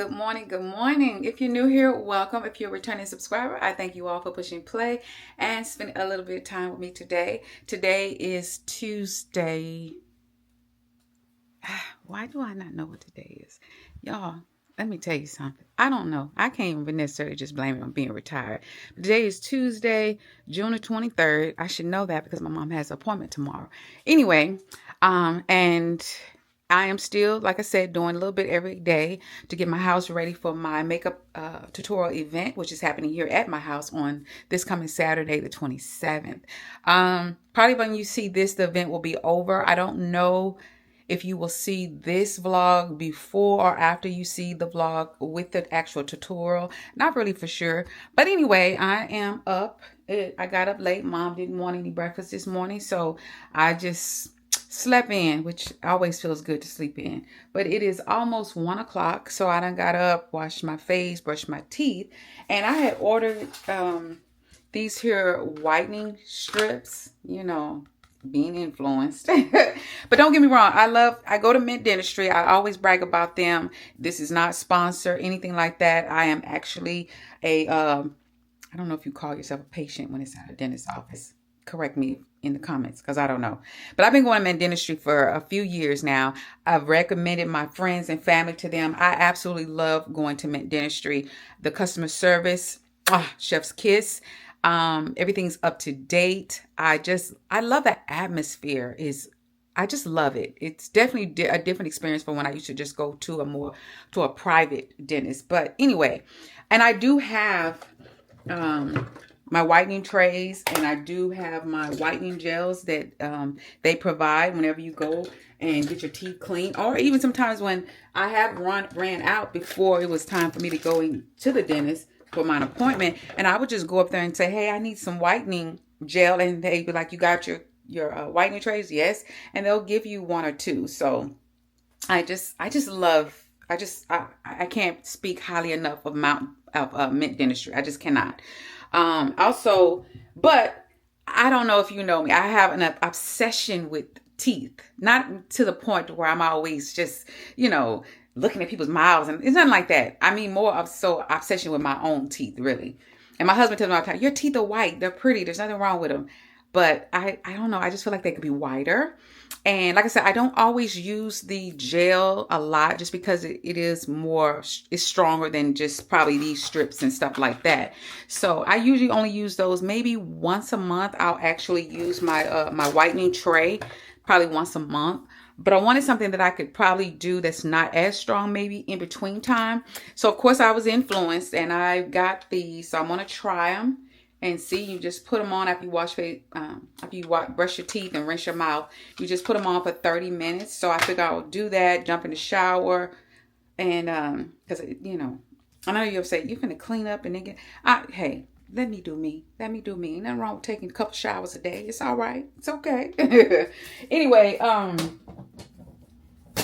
good morning, good morning. If you're new here, welcome. If you're a returning subscriber, I thank you all for pushing play and spending a little bit of time with me today. Today is Tuesday. Why do I not know what today is? Y'all, let me tell you something. I don't know. I can't even necessarily just blame it on being retired. Today is Tuesday, June the 23rd. I should know that because my mom has an appointment tomorrow. Anyway, and I am still, like I said, doing a little bit every day to get my house ready for my makeup tutorial event, which is happening here at my house on this coming Saturday, the 27th. Probably when you see this, the event will be over. I don't know if you will see this vlog before or after you see the vlog with the actual tutorial. Not really for sure. But anyway, I am up. I got up late. Mom didn't want any breakfast this morning, so I just slept in, which always feels good to sleep in. But it is almost 1 o'clock, so I done got up, washed my face, brushed my teeth, and I had ordered these here whitening strips, you know, being influenced. But don't get me wrong, I go to Mint Dentistry. I always brag about them. This is not sponsored, anything like that. I am actually a I don't know if you call yourself a patient when it's at a dentist's office. Correct me in the comments because I don't know. But I've been going to Mint Dentistry for a few years now. I've recommended my friends and family to them. I absolutely love going to Mint Dentistry. The customer service, chef's kiss. Everything's up to date. I love that atmosphere. I just love it. It's definitely a different experience from when I used to just go to a private dentist. But anyway, and I do have my whitening trays, and I do have my whitening gels that they provide whenever you go and get your teeth clean, or even sometimes when I have ran out before it was time for me to go into the dentist for my appointment, and I would just go up there and say, hey, I need some whitening gel, and they'd be like, you got your whitening trays? Yes. And they'll give you one or two. So I can't speak highly enough of Mint Dentistry. I just cannot. Also, but I don't know if you know me, I have an obsession with teeth, not to the point where I'm always just, looking at people's mouths, and it's nothing like that. I mean, more of obsession with my own teeth, really. And my husband tells me all the time, your teeth are white, they're pretty, there's nothing wrong with them. But I don't know, I just feel like they could be whiter. And like I said, I don't always use the gel a lot just because it's stronger than just probably these strips and stuff like that. So I usually only use those maybe once a month. I'll actually use my my whitening tray probably once a month. But I wanted something that I could probably do that's not as strong, maybe in between time. So of course I was influenced and I got these. So I'm going to try them and see. You just put them on after you brush your teeth and rinse your mouth. You just put them on for 30 minutes. So I figure I'll do that, jump in the shower. And because, I know you'll say, you're going to clean up and then hey, let me do me. Let me do me. Ain't nothing wrong with taking a couple showers a day. It's all right. It's okay. Anyway,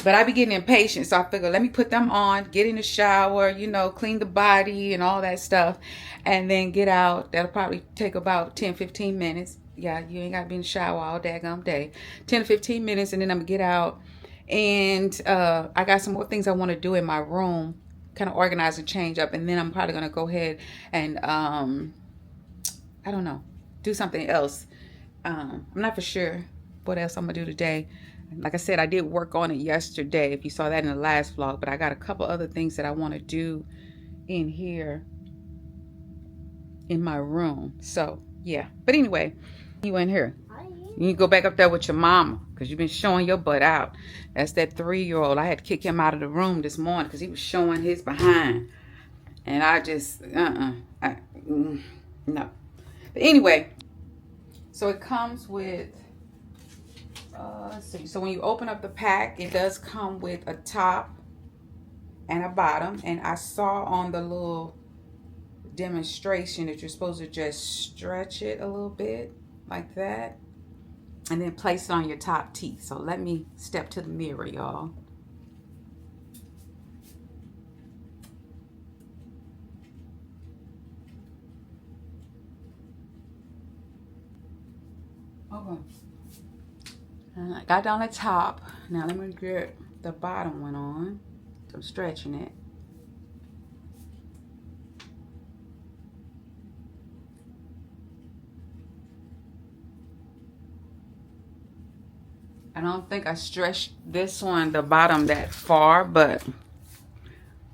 but I be getting impatient, so I figure let me put them on, get in the shower, clean the body and all that stuff, and then get out. That'll probably take about 10-15 minutes. Yeah, you ain't got to be in the shower all daggum day. 10 to 15 minutes, and then I'm going to get out. And I got some more things I want to do in my room, kind of organize and change up, and then I'm probably going to go ahead and, I don't know, do something else. I'm not for sure what else I'm going to do today. Like I said, I did work on it yesterday, if you saw that in the last vlog, but I got a couple other things that I want to do in here in my room. So, yeah. But anyway, you in here. You go back up there with your mama because you've been showing your butt out. That's that 3-year-old. I had to kick him out of the room this morning because he was showing his behind. And I just, no. But anyway, so it comes with... let's see. So when you open up the pack, it does come with a top and a bottom. And I saw on the little demonstration that you're supposed to just stretch it a little bit like that. And then place it on your top teeth. So let me step to the mirror, y'all. Okay. I got down the top. Now let me get the bottom one on. So I'm stretching it. I don't think I stretched this one, the bottom, that far, but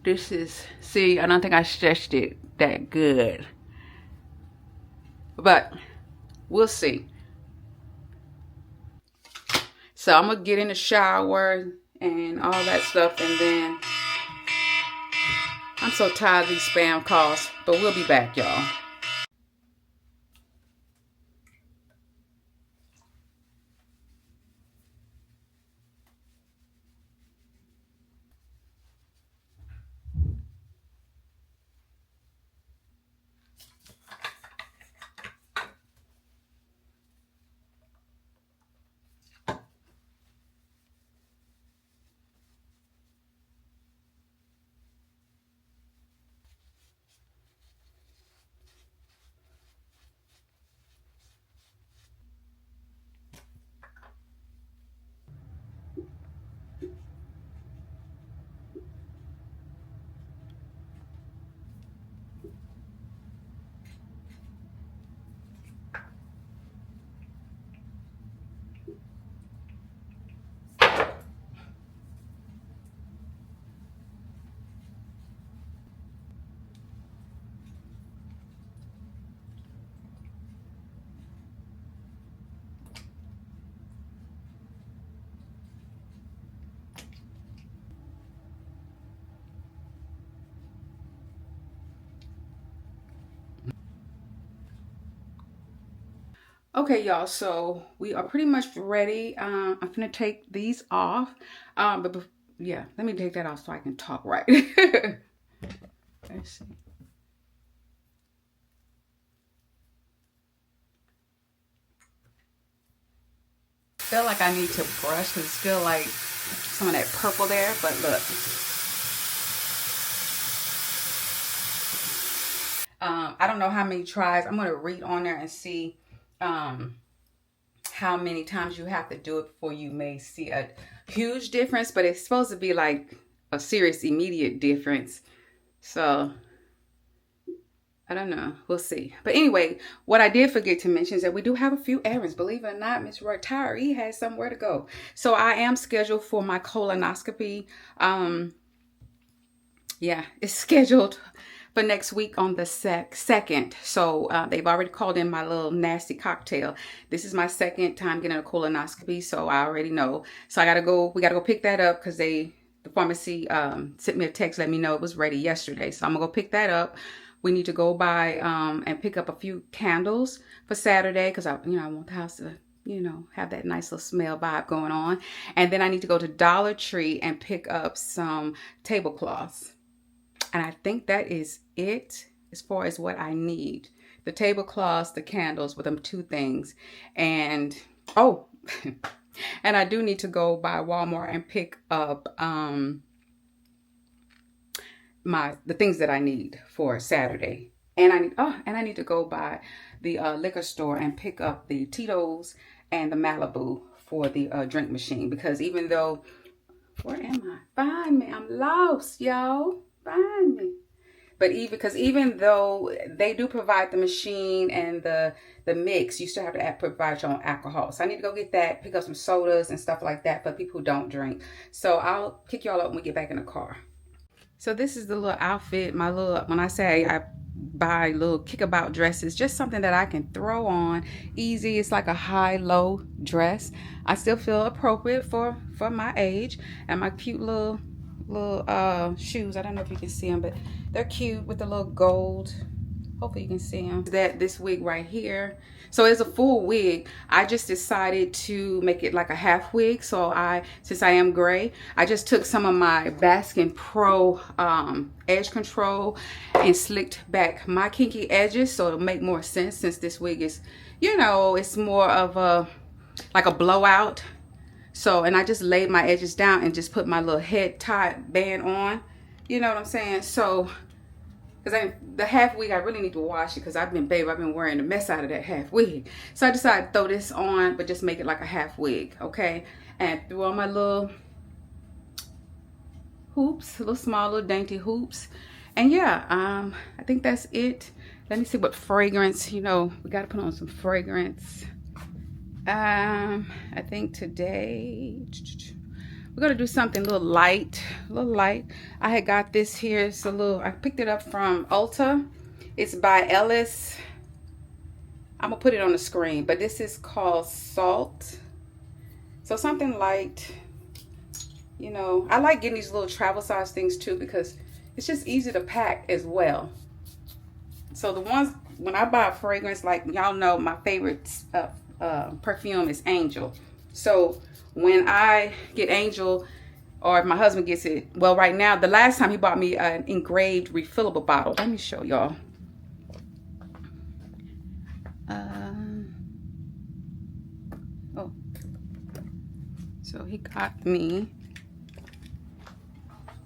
this is, see, I don't think I stretched it that good. But we'll see. So I'm going to get in the shower and all that stuff, and then I'm so tired of these spam calls, but we'll be back, y'all. Okay, y'all, so we are pretty much ready. I'm gonna take these off. Yeah, let me take that off so I can talk right. Let's see. Feel like I need to brush because it's still like some of that purple there, but look. I don't know how many tries. I'm gonna read on there and see how many times you have to do it before you may see a huge difference, but it's supposed to be like a serious immediate difference. So I don't know. We'll see. But anyway, what I did forget to mention is that we do have a few errands. Believe it or not, Miss Retiree has somewhere to go. So I am scheduled for my colonoscopy. Yeah, it's scheduled for next week on the 2nd. So they've already called in my little nasty cocktail. This is my second time getting a colonoscopy, so I already know. So I gotta go. We gotta go pick that up because the pharmacy sent me a text, let me know it was ready yesterday. So I'm gonna go pick that up. We need to go by and pick up a few candles for Saturday because I want the house to, have that nice little smell vibe going on. And then I need to go to Dollar Tree and pick up some tablecloths. And I think that is it as far as what I need. The tablecloths, the candles, with them two things. And, oh, and I do need to go by Walmart and pick up the things that I need for Saturday. And I need to go by the liquor store and pick up the Tito's and the Malibu for the drink machine. Because even though, where am I? Find me. I'm lost, y'all. Find me. But even though they do provide the machine and the mix, you still have to provide your own alcohol. So I need to go get that, pick up some sodas and stuff like that for people who don't drink. So I'll pick y'all up when we get back in the car. So this is the little outfit, when I say I buy little kickabout dresses, just something that I can throw on easy. It's like a high-low dress. I still feel appropriate for my age, and my cute little shoes. I don't know if you can see them, but they're cute with the little gold. Hopefully you can see them. This wig right here. So it's a full wig. I just decided to make it like a half wig. So since I am gray, I just took some of my Baskin Pro edge control and slicked back my kinky edges, so it'll make more sense since this wig is, it's more of like a blowout. So, and I just laid my edges down and just put my little head tie band on. You know what I'm saying? So, because the half wig, I really need to wash it because I've been wearing the mess out of that half wig. So I decided to throw this on, but just make it like a half wig, okay? And threw on my little hoops, little small, little dainty hoops. And yeah, I think that's it. Let me see what fragrance, we got to put on some fragrance. I think today we're gonna do something a little light, I had got this here. It's a little, I picked it up from Ulta. It's by Ellis. I'm gonna put it on the screen, but this is called Salt. So something light, you know. I like getting these little travel size things too because it's just easy to pack as well. So the ones, when I buy a fragrance, like y'all know, my favorite perfume is Angel. So when I get Angel, or if my husband gets it, well, right now, the last time he bought me an engraved refillable bottle. Let me show y'all. Oh, so he got me,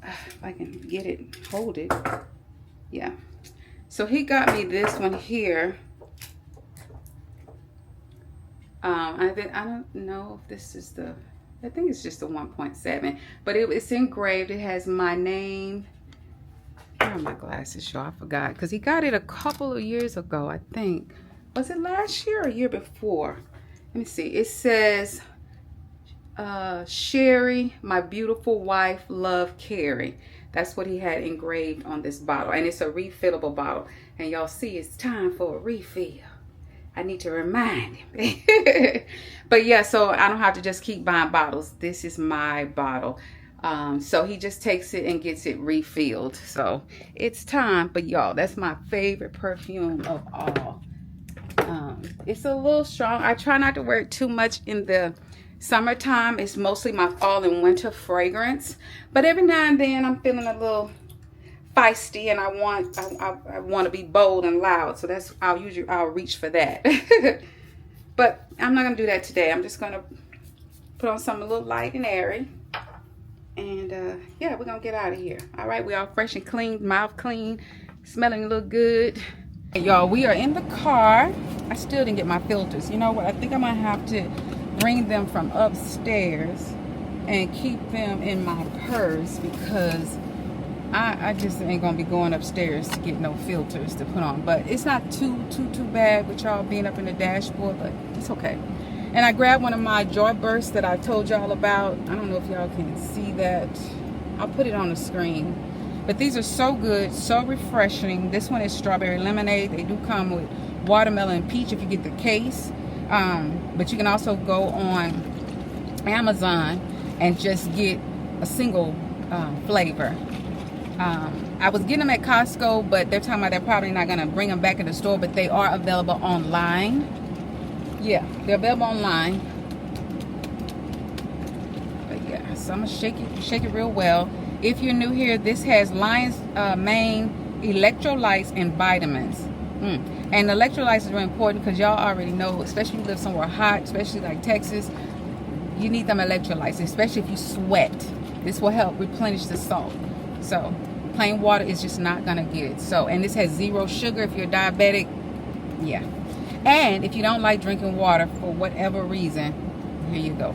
if I can get it, hold it, yeah. So he got me this one here. I don't know if this is the, I think it's just the 1.7, but it's engraved. It has my name. Where are my glasses, y'all? I forgot, because he got it a couple of years ago, I think. Was it last year or a year before? Let me see. It says, Sherry, my beautiful wife, love Carrie. That's what he had engraved on this bottle. And it's a refillable bottle. And y'all see, it's time for a refill. I need to remind him. But yeah, so I don't have to just keep buying bottles. This is my bottle. So he just takes it and gets it refilled. So it's time. But y'all, that's my favorite perfume of all. It's a little strong. I try not to wear it too much in the summertime. It's mostly my fall and winter fragrance. But every now and then I'm feeling a little feisty and I want to be bold and loud. So that's, I'll reach for that. But I'm not gonna do that today. I'm just gonna put on something a little light and airy. And yeah, we're gonna get out of here. All right, we all fresh and clean, mouth clean, smelling a little good. Y'all, we are in the car. I still didn't get my filters. You know what? I think I might have to bring them from upstairs and keep them in my purse because I just ain't gonna be going upstairs to get no filters to put on. But it's not too bad with y'all being up in the dashboard, but it's okay. And I grabbed one of my Joy Bursts that I told y'all about. I don't know if y'all can see that. I'll put it on the screen. But these are so good, so refreshing. This one is strawberry lemonade. They do come with watermelon and peach if you get the case. But you can also go on Amazon and just get a single flavor. I was getting them at Costco, but they're talking about they're probably not going to bring them back in the store, but they are available online. Yeah, they're available online. But yeah, so I'm going to shake it real well. If you're new here, this has lion's mane, electrolytes, and vitamins. And electrolytes is really important because y'all already know, especially if you live somewhere hot, especially like Texas, you need them electrolytes, especially if you sweat. This will help replenish the salt. So plain water is just not gonna get it. So, and this has 0 sugar if you're diabetic. Yeah. And if you don't like drinking water for whatever reason, here you go.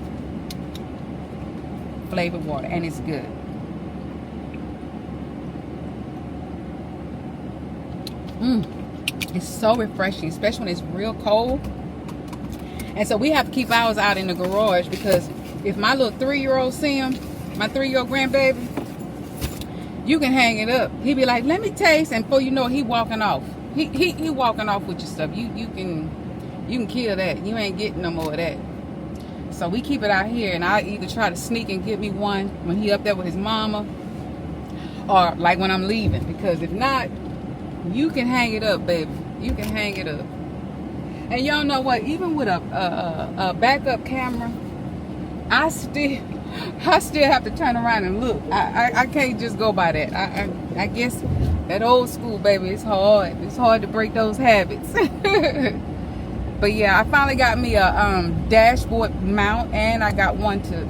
Flavored water, and it's good. It's so refreshing, especially when it's real cold. And so we have to keep ours out in the garage because if my little 3-year-old see him, my 3-year-old grandbaby, you can hang it up. He be like, let me taste, and before you know it, he walking off. He walking off with your stuff. You can kill that. You ain't getting no more of that. So we keep it out here, and I either try to sneak and get me one when he up there with his mama, or like when I'm leaving, because if not, you can hang it up, baby. You can hang it up. And y'all know what? Even with a backup camera, I still have to turn around and look. I can't just go by that. I guess that old school, baby, it's hard. It's hard to break those habits. But yeah, I finally got me a dashboard mount, and I got one to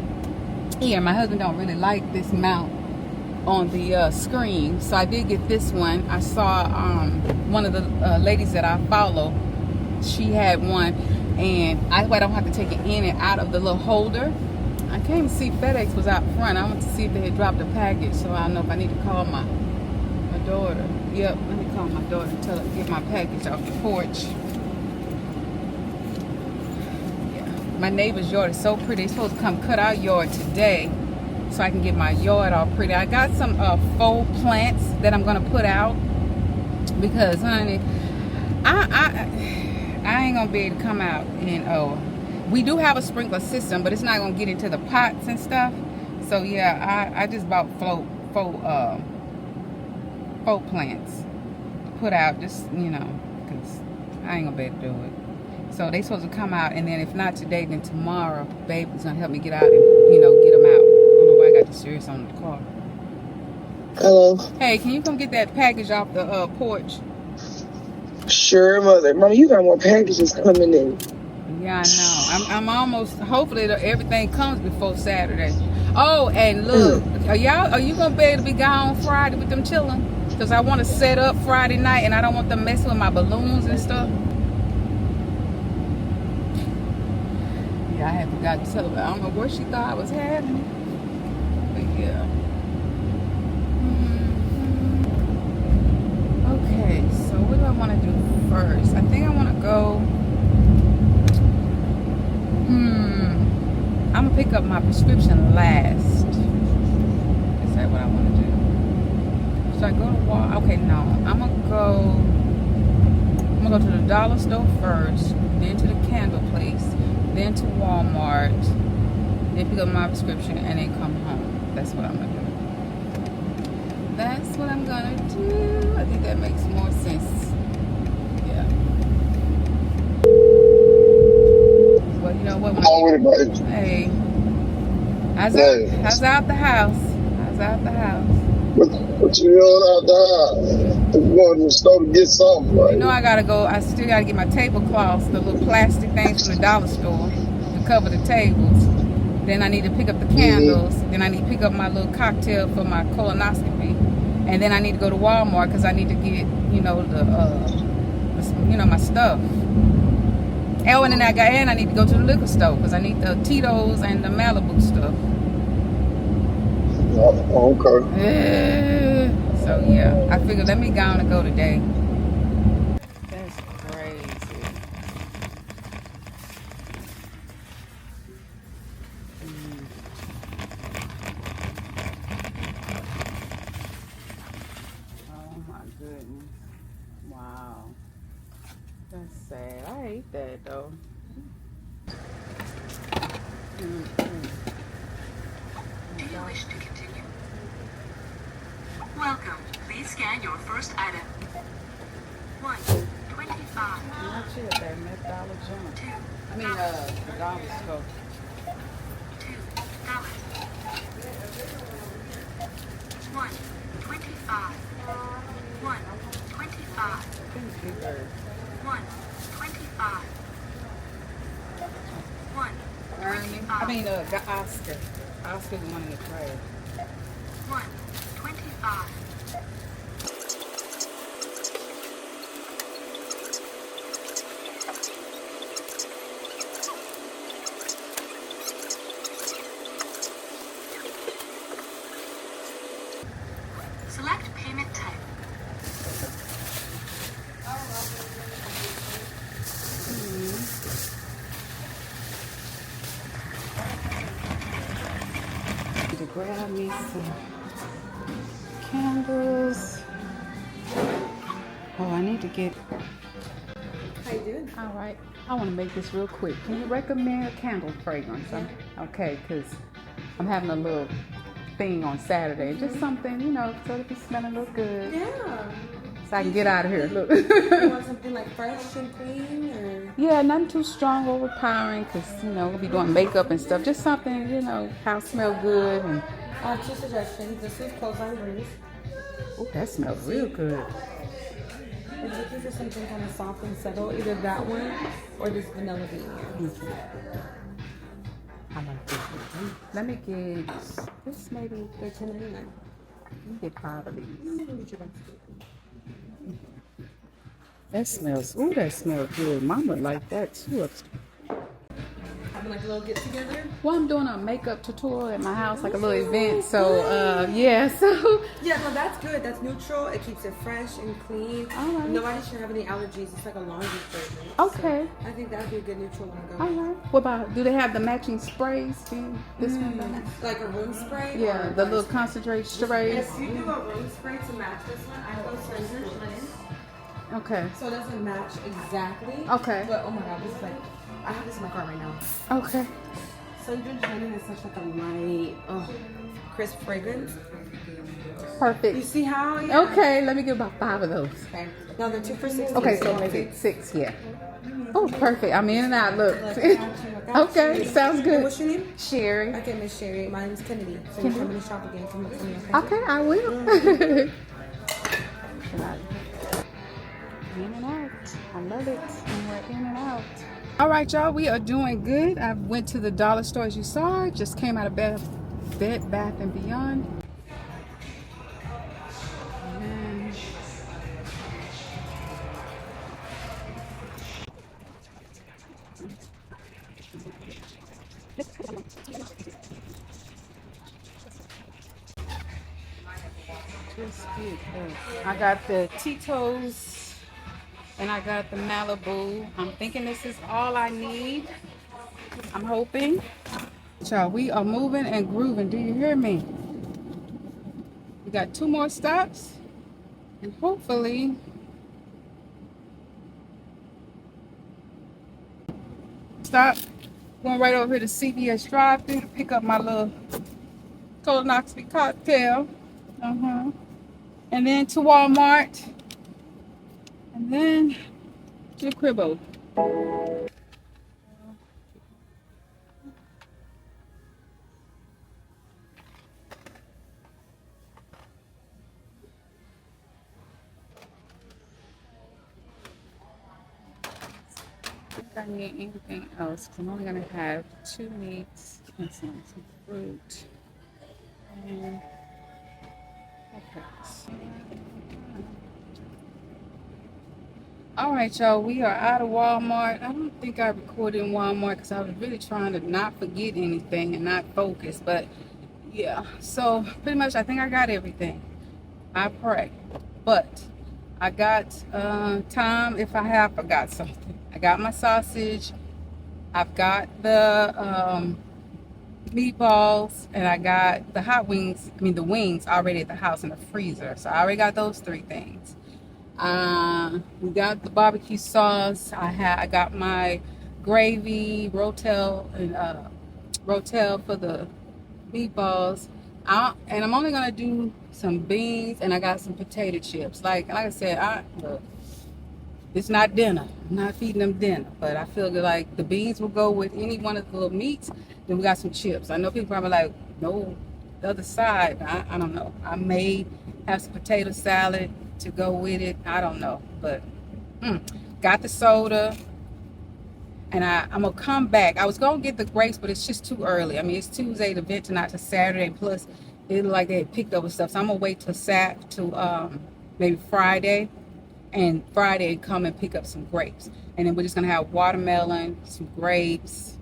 here. My husband don't really like this mount on the screen, so I did get this one. I saw one of the ladies that I follow, she had one, and I don't have to take it in and out of the little holder. I can't even see FedEx was out front. I went to see if they had dropped a package, so I don't know if I need to call my daughter. Yep, let me call my daughter and get my package off the porch. Yeah, My neighbor's yard is so pretty. They're supposed to come cut our yard today so I can get my yard all pretty. I got some faux plants that I'm gonna put out because, honey, I ain't gonna be able to come out and we do have a sprinkler system, but it's not gonna get into the pots and stuff. So yeah, I just bought faux plants to put out, just, you know, because I ain't gonna be able to do it. So they supposed to come out, and then if not today, then tomorrow, baby's gonna help me get out and, you know, get them out. I don't know why I got the serious on the car. Hello. Hey, can you come get that package off the porch? Sure, mother. Mama, you got more packages coming in. Yeah, I know. I'm almost. Hopefully, everything comes before Saturday. Oh, and look, are you gonna be able to be gone Friday with them children? Because I want to set up Friday night, and I don't want them messing with my balloons and stuff. I had forgot to tell her. I don't know what she thought I was having. But yeah. Okay, so what do I want to do first? I think I want to go. I'm going to pick up my prescription last. Is that what I want to do? Should I go to Walmart? Okay, no. I'm going to go to the dollar store first, then to the candle place, then to Walmart, then pick up my prescription, and then come home. That's what I'm gonna do. That's what I'm gonna do. I think that makes more sense. Yeah. Well, you know what? Hey. How's out the house? How's out the house? What you doing out the house? I'm going to the store to get something, right? You know I still gotta get my tablecloths, the little plastic things from the dollar store to cover the tables. Then I need to pick up the candles. Then I need to pick up my little cocktail for my colonoscopy. And then I need to go to Walmart because I need to get, you know, my stuff. Oh, and then I need to go to the liquor store because I need the Tito's and the Malibu stuff. Oh, okay. So yeah, I figured let me go on and go today. That's crazy. Oh my goodness. Wow. That's sad. I hate that though. Do you wish to continue? Welcome. Please scan your first item. $1.25. Not you at that Dollar General. The dollar store. $2. $1.25. $1.25. $1.25. Oscar. Oscar's the one in the trash. $1.25. Select payment type. To grab me some candles. Oh, I need to get. How you doing? All right. I want to make this real quick. Can you recommend a candle fragrance? Okay, because I'm having a little thing on Saturday. Just something, you know, so it be smelling a little good. Yeah. So I can get out of here. Look. You want something like fresh and clean, or? Yeah, nothing too strong, overpowering, because, you know, we'll be doing makeup and stuff. Just something, you know, house smell good. And 2 suggestions. This is Clothesline Breeze. oh, that smells real good. If you're looking for something kind of soft and subtle, either that one or this vanilla bean. I like this one. Let me get this, maybe $13.99. Let me get 5 of these. That smells good. Mom would like that too. Having like a little get together. Well, I'm doing a makeup tutorial at my house, like a little event. So, yeah. So. Yeah, no, that's good. That's neutral. It keeps it fresh and clean. All right. Nobody should have any allergies. It's like a laundry detergent. Okay. So I think that would be a good neutral one to go. All right. What about, do they have the matching sprays? This one? Like a room spray? Yeah, or the body little spray? concentrate sprays. If you do a room spray to match this one, I go scissors linen. Okay. So it doesn't match exactly. Okay. But oh my god, this is like, I have this in my car right now. Okay. So Scissors linen is such like a light, crisp fragrance. Perfect. You see how? Yeah. Okay, let me get about 5 of those. Okay. Now they're 2 for $16. Okay, so maybe 6 here. Oh, perfect. I'm in and out. Look. Look, I got Okay, you. sounds And good. what's your name? Sherry. Okay, Miss Sherry. My name's Kennedy. So you're coming to shop again. Come up to me, okay? Okay, I will. In and out. I love it. And we're in and out. All right, y'all. We are doing good. I went to the dollar store as you saw. Just came out of Bed Bath and Beyond. And just get this. I got the Tito's and I got the Malibu. I'm thinking this is all I need. I'm hoping. Y'all, we are moving and grooving. Do you hear me? We got 2 more stops. And hopefully stop. Going right over here to CVS drive-thru to pick up my little colonoscopy cocktail. And then to Walmart. And then to the Cribbo. I need anything else. I'm only gonna have 2 meats and some fruit. Okay. All right, y'all. We are out of Walmart. I don't think I recorded in Walmart because I was really trying to not forget anything and not focus. But yeah, so pretty much I think I got everything. I pray, but I got time if I have forgot something. I got my sausage. I've got the meatballs, and I got the hot wings. I mean the wings already at the house in the freezer. So I already got those 3 things. We got the barbecue sauce. I got my gravy, rotel, and rotel for the meatballs. And I'm only gonna do some beans, and I got some potato chips. Like I said, look, it's not dinner. I'm not feeding them dinner, but I feel like the beans will go with any one of the little meats. Then we got some chips. I know people probably like, no, the other side. I don't know. I may have some potato salad to go with it. I don't know, but got the soda. And I'm gonna come back. I was gonna get the grapes, but it's just too early. I mean, it's Tuesday, the event tonight to Saturday. Plus, it looked like they had picked up with stuff. So I'm gonna wait till maybe Friday, and Friday come and pick up some grapes. And then we're just gonna have watermelon, some grapes.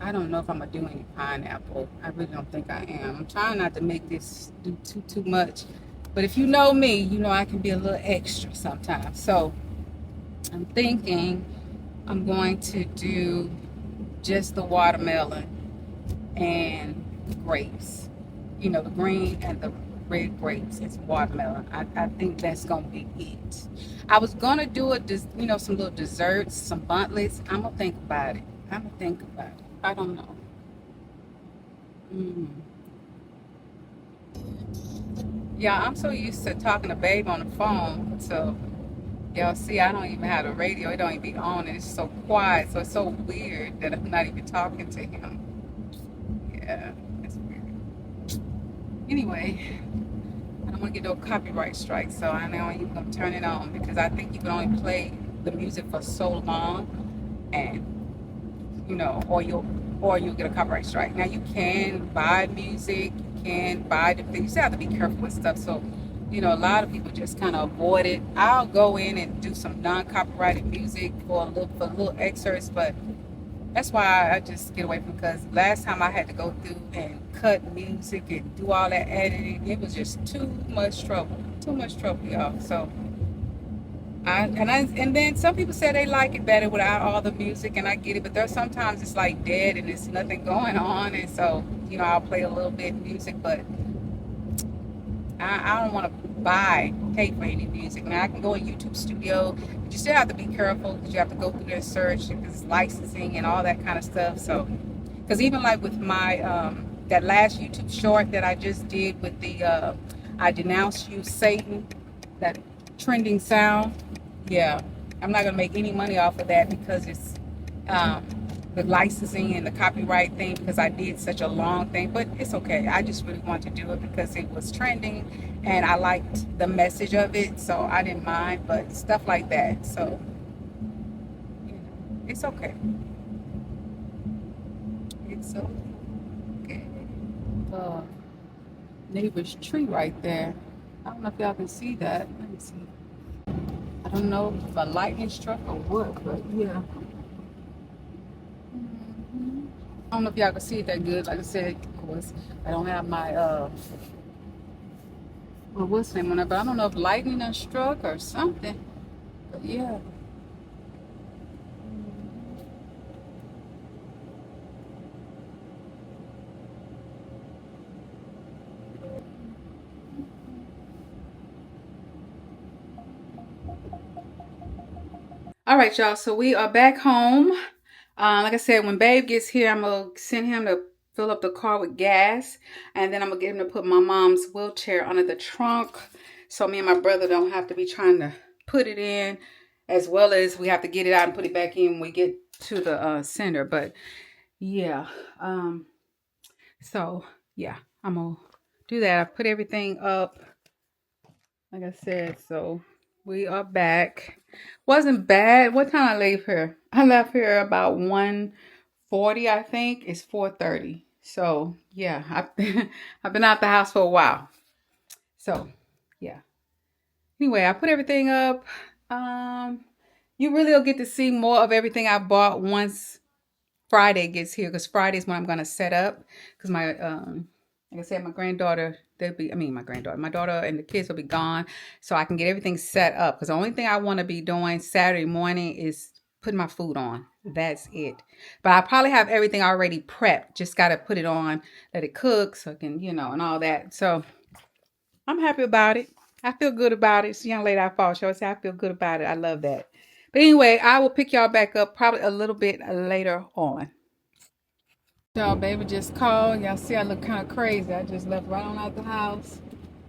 I don't know if I'm gonna do any pineapple. I really don't think I am. I'm trying not to make this do too much. But if you know me, you know I can be a little extra sometimes. So I'm thinking I'm going to do just the watermelon and grapes. You know, the green and the red grapes. It's watermelon. I think that's going to be it. I was going to do some little desserts, some buntlets. I'm going to think about it. I don't know. Yeah, I'm so used to talking to Babe on the phone. So, y'all see, I don't even have the radio. It don't even be on. And it's so quiet. So, it's so weird that I'm not even talking to him. Yeah, it's weird. Anyway, I don't want to get no copyright strike. So, I know I'm going to turn it on. Because I think you can only play the music for so long. And, or you'll get a copyright strike. Now, you can buy music. Can buy the things. You still have to be careful with stuff. So, a lot of people just kind of avoid it. I'll go in and do some non-copyrighted music for little excerpts, but that's why I just get away from, because last time I had to go through and cut music and do all that editing, it was just too much trouble, y'all. So And then some people say they like it better without all the music, and I get it. But there's sometimes it's like dead and there's nothing going on, and so I'll play a little bit of music, but I don't want to pay for any music. Now I can go in YouTube Studio, but you still have to be careful because you have to go through their search because licensing and all that kind of stuff. So, because even like with my that last YouTube short that I just did with the I denounce you, Satan, that trending sound. Yeah, I'm not gonna make any money off of that because it's um, the licensing and the copyright thing because I did such a long thing, but it's okay. I just really want to do it because it was trending and I liked the message of it, so I didn't mind. But stuff like that, so it's okay. It's okay. Uh, Neighbor's tree right there. I don't know if y'all can see that. Let me see. I don't know if a lightning struck or what, but yeah. I don't know if y'all can see it that good. Like I said, of course, I don't have my well, what's the name on it? But I don't know if lightning done struck or something. But yeah. All right, y'all. So we are back home. Like I said, when Babe gets here, I'm gonna send him to fill up the car with gas, and then I'm gonna get him to put my mom's wheelchair under the trunk, so me and my brother don't have to be trying to put it in, as well as we have to get it out and put it back in when we get to the center. But yeah, so yeah, I'm gonna do that. I put everything up, like I said. So we are back. Wasn't bad. What time I leave here? I left here about 1:40, I think. It's 4:30. So yeah, I've been out the house for a while. So yeah. Anyway, I put everything up. You really will get to see more of everything I bought once Friday gets here, because Friday's when I'm gonna set up. Because my like I said, my granddaughter, my daughter and the kids will be gone, so I can get everything set up. Because the only thing I want to be doing Saturday morning is putting my food on. That's it. But I probably have everything already prepped. Just gotta put it on, let it cook, so I can, and all that. So I'm happy about it. I feel good about it. It's a young lady I follow. She always say I feel good about it. I love that. But anyway, I will pick y'all back up probably a little bit later on. Y'all, baby just called. Y'all see I look kind of crazy. I just left right on out the house.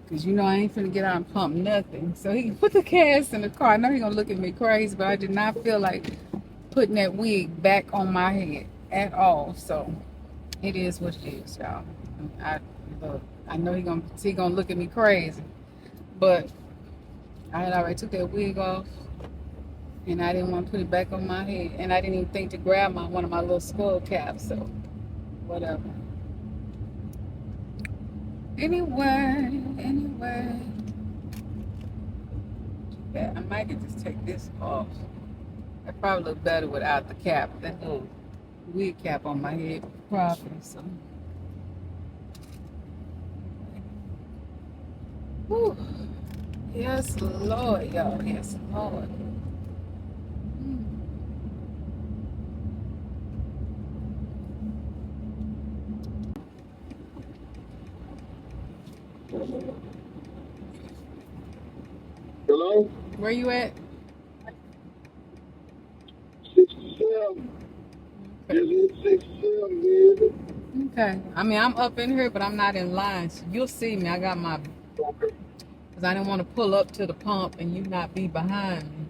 Because I ain't finna get out and pump nothing. So he can put the gas in the car. I know he gonna look at me crazy, but I did not feel like putting that wig back on my head at all. So it is what it is, y'all. I look, I know he gonna look at me crazy. But I had already took that wig off. And I didn't want to put it back on my head. And I didn't even think to grab one of my little skull caps. So whatever. Anyway. Yeah, I might just take this off. I probably look better without the cap. That little wig cap on my head, probably. So, whew. Yes, Lord, y'all. Yes, Lord. Hello? Where you at? 67. Just hit 67, baby. Okay. I mean, I'm up in here, but I'm not in line. So you'll see me. I got my, Okay. because I didn't want to pull up to the pump and you not be behind me.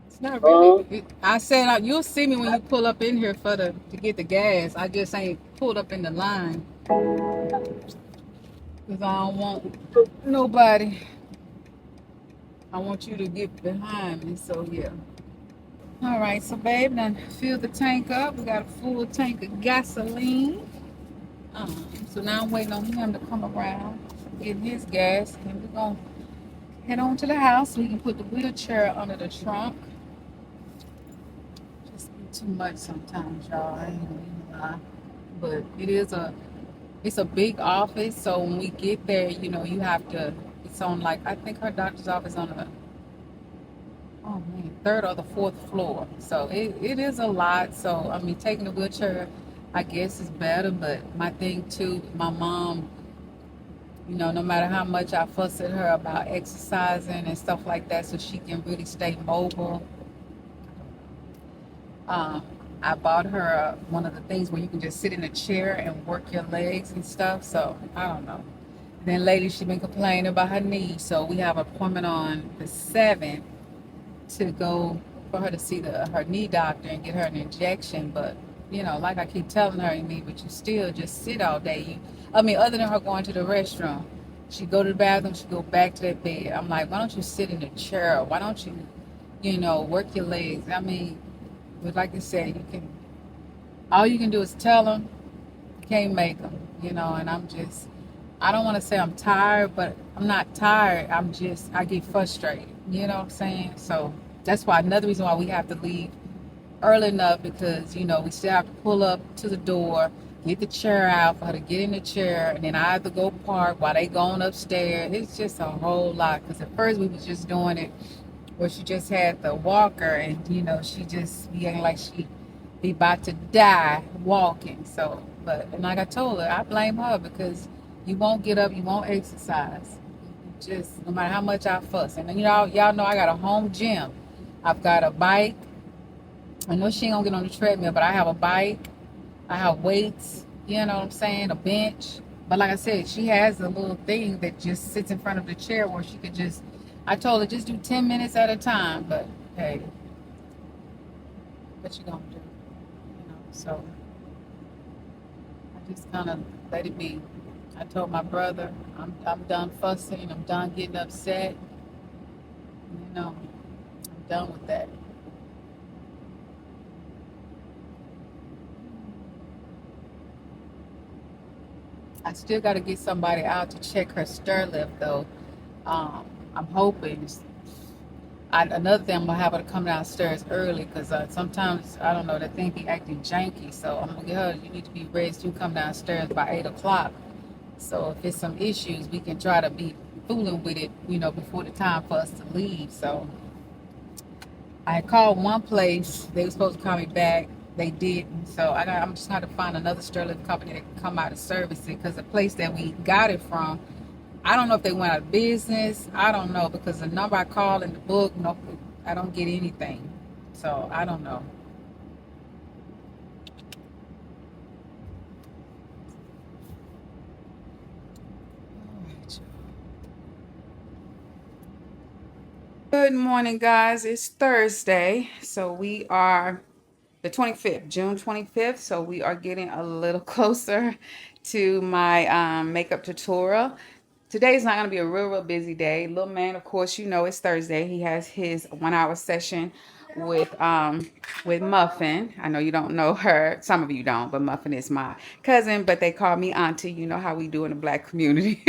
It's not Uh-huh. really. I said you'll see me when you pull up in here to get the gas. I just ain't pulled up in the line because I don't want nobody. I want you to get behind me. So yeah. All right. So babe, now fill the tank up. We got a full tank of gasoline. So now I'm waiting on him to come around, get his gas, and we're gonna head on to the house so he can put the wheelchair under the trunk. Just be too much sometimes, y'all. I ain't gonna even lie. But it's a big office, so when we get there, you have to. It's on, like, I think her doctor's office on the third or the fourth floor. So it is a lot. So I mean, taking the wheelchair, I guess, is better. But my thing too, my mom, no matter how much I fuss at her about exercising and stuff like that, so she can really stay mobile. Um, I bought her one of the things where you can just sit in a chair and work your legs and stuff. So I don't know. Then lately she's been complaining about her knees. So we have an appointment on the 7th to go for her to see her knee doctor and get her an injection. But like I keep telling her, but you still just sit all day. Other than her going to the restroom, she go to the bathroom, she go back to that bed. I'm like, why don't you sit in a chair? Why don't you, work your legs? But like I said, all you can do is tell them, you can't make them, and I don't want to say I'm tired, but I'm not tired. I get frustrated, you know what I'm saying? So that's why another reason why we have to leave early enough, because, we still have to pull up to the door, get the chair out for her to get in the chair, and then I have to go park while they going upstairs. It's just a whole lot, because at first we was just doing it where she just had the walker, and she just be acting like she be about to die walking. So, and like I told her, I blame her, because you won't get up, you won't exercise, just no matter how much I fuss. And y'all know I got a home gym. I've got a bike. I know she ain't gonna get on the treadmill, but I have a bike, I have weights, you know what I'm saying, a bench. But like I said, she has a little thing that just sits in front of the chair where she could just, I told her, just do 10 minutes at a time. But hey, what you gonna do? So I just kind of let it be. I told my brother, I'm done fussing, I'm done getting upset. I'm done with that. I still got to get somebody out to check her stir lift, though. I'm hoping. Another thing, I'm gonna have her to come downstairs early, because sometimes, I don't know, that thing be acting janky. So I'm gonna get her, you need to be ready to come downstairs by 8 o'clock. So if it's some issues, we can try to be fooling with it, before the time for us to leave. So I called one place. They were supposed to call me back. They didn't. So I'm just going to find another stir lift company that can come out and service it, because the place that we got it from, I don't know if they went out of business. I don't know, because the number I called in the book, no, I don't get anything. So I don't know. Good morning, guys. It's Thursday. So we are the 25th, June 25th. So we are getting a little closer to my makeup tutorial. Today is not going to be a real busy day. Little man, of course, it's Thursday. He has his 1 hour session with Muffin. I know you don't know her. Some of you don't, but Muffin is my cousin, but they call me auntie. You know how we do in the Black community.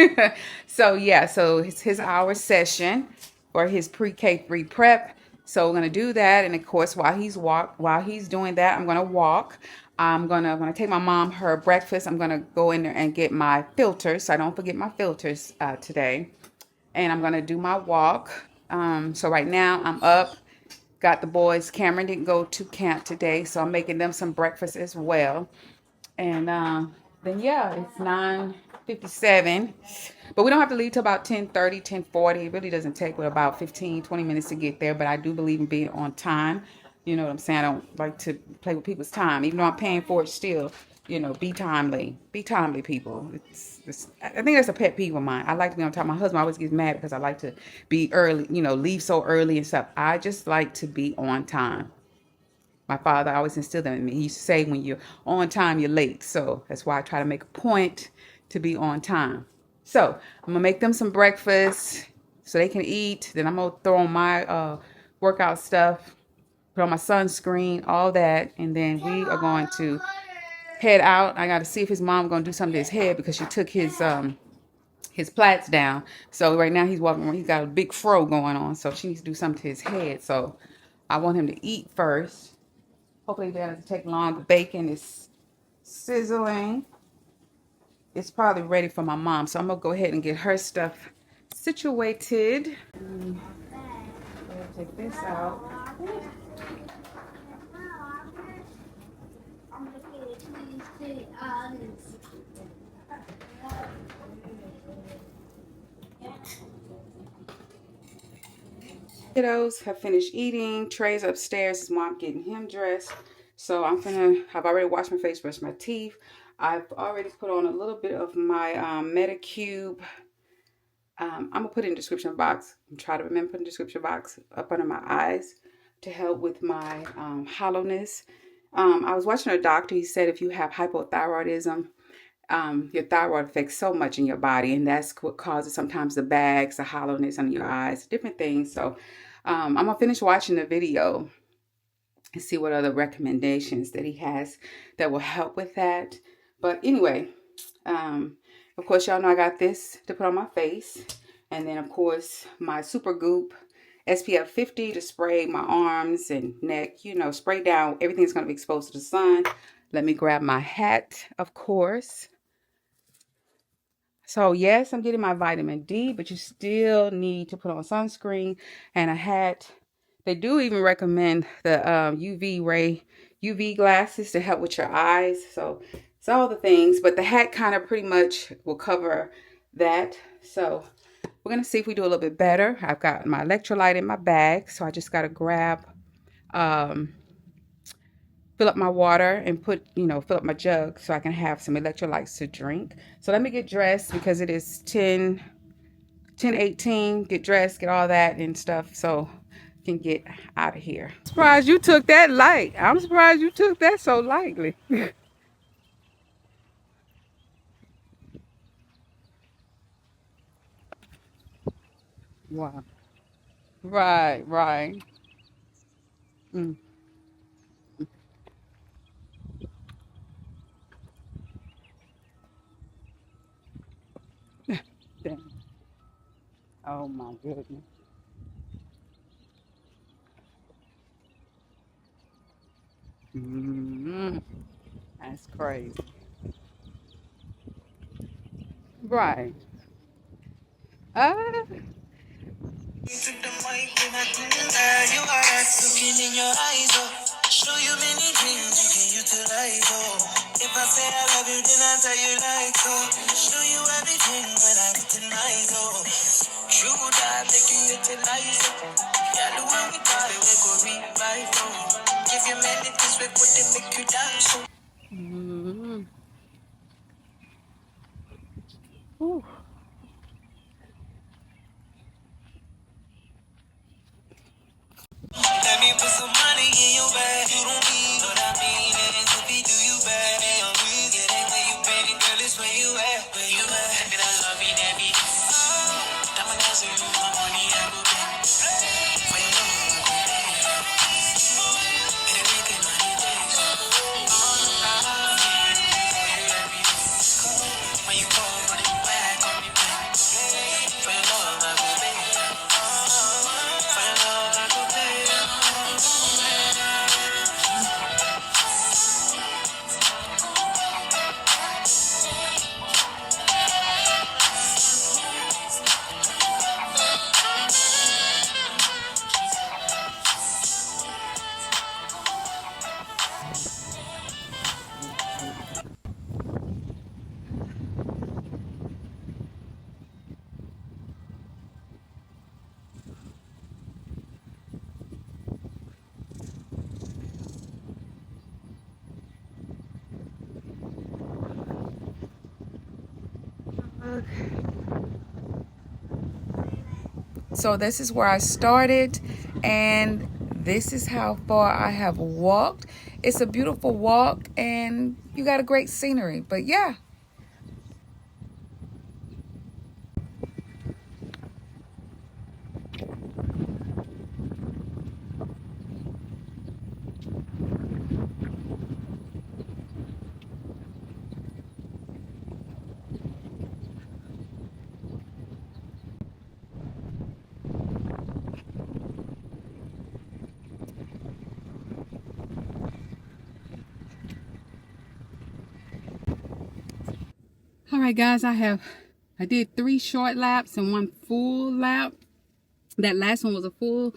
So yeah, so it's his hour session for his pre-K 3 prep. So we're gonna do that, and of course, while he's doing that, I'm gonna walk. I'm gonna take my mom her breakfast. I'm gonna go in there and get my filters, so I don't forget my filters today. And I'm gonna do my walk. So right now I'm up. Got the boys. Cameron didn't go to camp today, so I'm making them some breakfast as well. And then yeah, it's 9:57. But we don't have to leave till about 10:30, 10:40. It really doesn't take but about 15, 20 minutes to get there. But I do believe in being on time. You know what I'm saying? I don't like to play with people's time. Even though I'm paying for it still, be timely. Be timely, people. I think that's a pet peeve of mine. I like to be on time. My husband always gets mad because I like to be early, leave so early and stuff. I just like to be on time. My father always instilled that in me. He used to say, when you're on time, you're late. So that's why I try to make a point to be on time. So I'm going to make them some breakfast so they can eat. Then I'm going to throw on my workout stuff, put on my sunscreen, all that. And then we are going to head out. I got to see if his mom going to do something to his head, because she took his plaits down. So right now he's walking around. He's got a big fro going on. So she needs to do something to his head. So I want him to eat first. Hopefully that doesn't take long. The bacon is sizzling. It's probably ready for my mom. So I'm going to go ahead and get her stuff situated. Take this out. Kiddos have finished eating. Trey's upstairs. His mom getting him dressed. So I've already washed my face, brushed my teeth. I've already put on a little bit of my Medicube. I'm gonna put it in the description box. I'm trying to remember put in the description box up under my eyes to help with my hollowness. I was watching a doctor. He said if you have hypothyroidism, your thyroid affects so much in your body, and that's what causes sometimes the bags, the hollowness under your eyes, different things. So I'm gonna finish watching the video and see what other recommendations that he has that will help with that. But anyway, of course, y'all know I got this to put on my face, and then of course my Super Goop SPF 50 to spray my arms and neck, you know, spray down everything's going to be exposed to the sun. Let me grab my hat, of course. So yes, I'm getting my vitamin D, but you still need to put on sunscreen and a hat. They do even recommend the UV glasses to help with your eyes. So it's all the things, but the hat kind of pretty much will cover that. So we're going to see if we do a little bit better. I've got my electrolyte in my bag, so I just got to grab, fill up my water and fill up my jug so I can have some electrolytes to drink. So let me get dressed because it is 10:18. Get dressed, get all that and stuff so I can get out of here. I'm surprised you took that light. I'm surprised you took that so lightly. Wow. Right, right. Mm. Damn. Oh my goodness. That's crazy. Right. Uh, Took the mic and I didn't you are looking in your eyes, oh. Show you many things you can utilize, oh. If I say I love you, then I tell you like, oh. Show you everything when I get tonight, oh. True that make you utilize, oh. Yeah, the one we got it, we go revive, oh. Give you many things, we put them make you dance, oh. Ooh. Let me put some money in your bag. You don't need what I mean, and it's if he do you bad. Hey, I'm weak, it ain't where you been, girl, it's where you at, where you at. And I love you, that beat. Diamond dancing, my money, I go back. Where you know, I go back. And everything I need is. When you go, run it back, on me back. For your love, I go back. For your love, I go So this is where I started, and this is how far I have walked. It's a beautiful walk, and you got a great scenery. But yeah. All right, guys, I did 3 short laps and 1 full lap. That last one was a full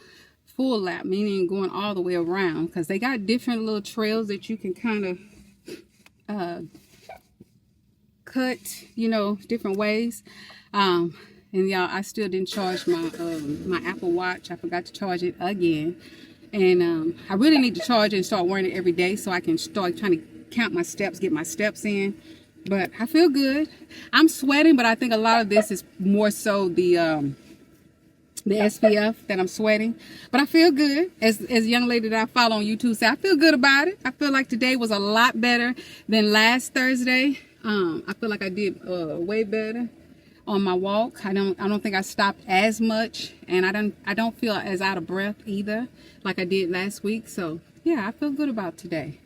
full lap, meaning going all the way around, because they got different little trails that you can kind of cut, you know, different ways. And y'all, I still didn't charge my my Apple Watch. I forgot to charge it again, and I really need to charge it and start wearing it every day so I can start trying to count my steps, get my steps in. But I feel good. I'm sweating, but I think a lot of this is more so the SPF that I'm sweating. But I feel good. As a young lady that I follow on YouTube said, I feel good about it. I feel like today was a lot better than last Thursday. I feel like I did way better on my walk. I don't think I stopped as much, and I don't feel as out of breath either like I did last week. So yeah, I feel good about today.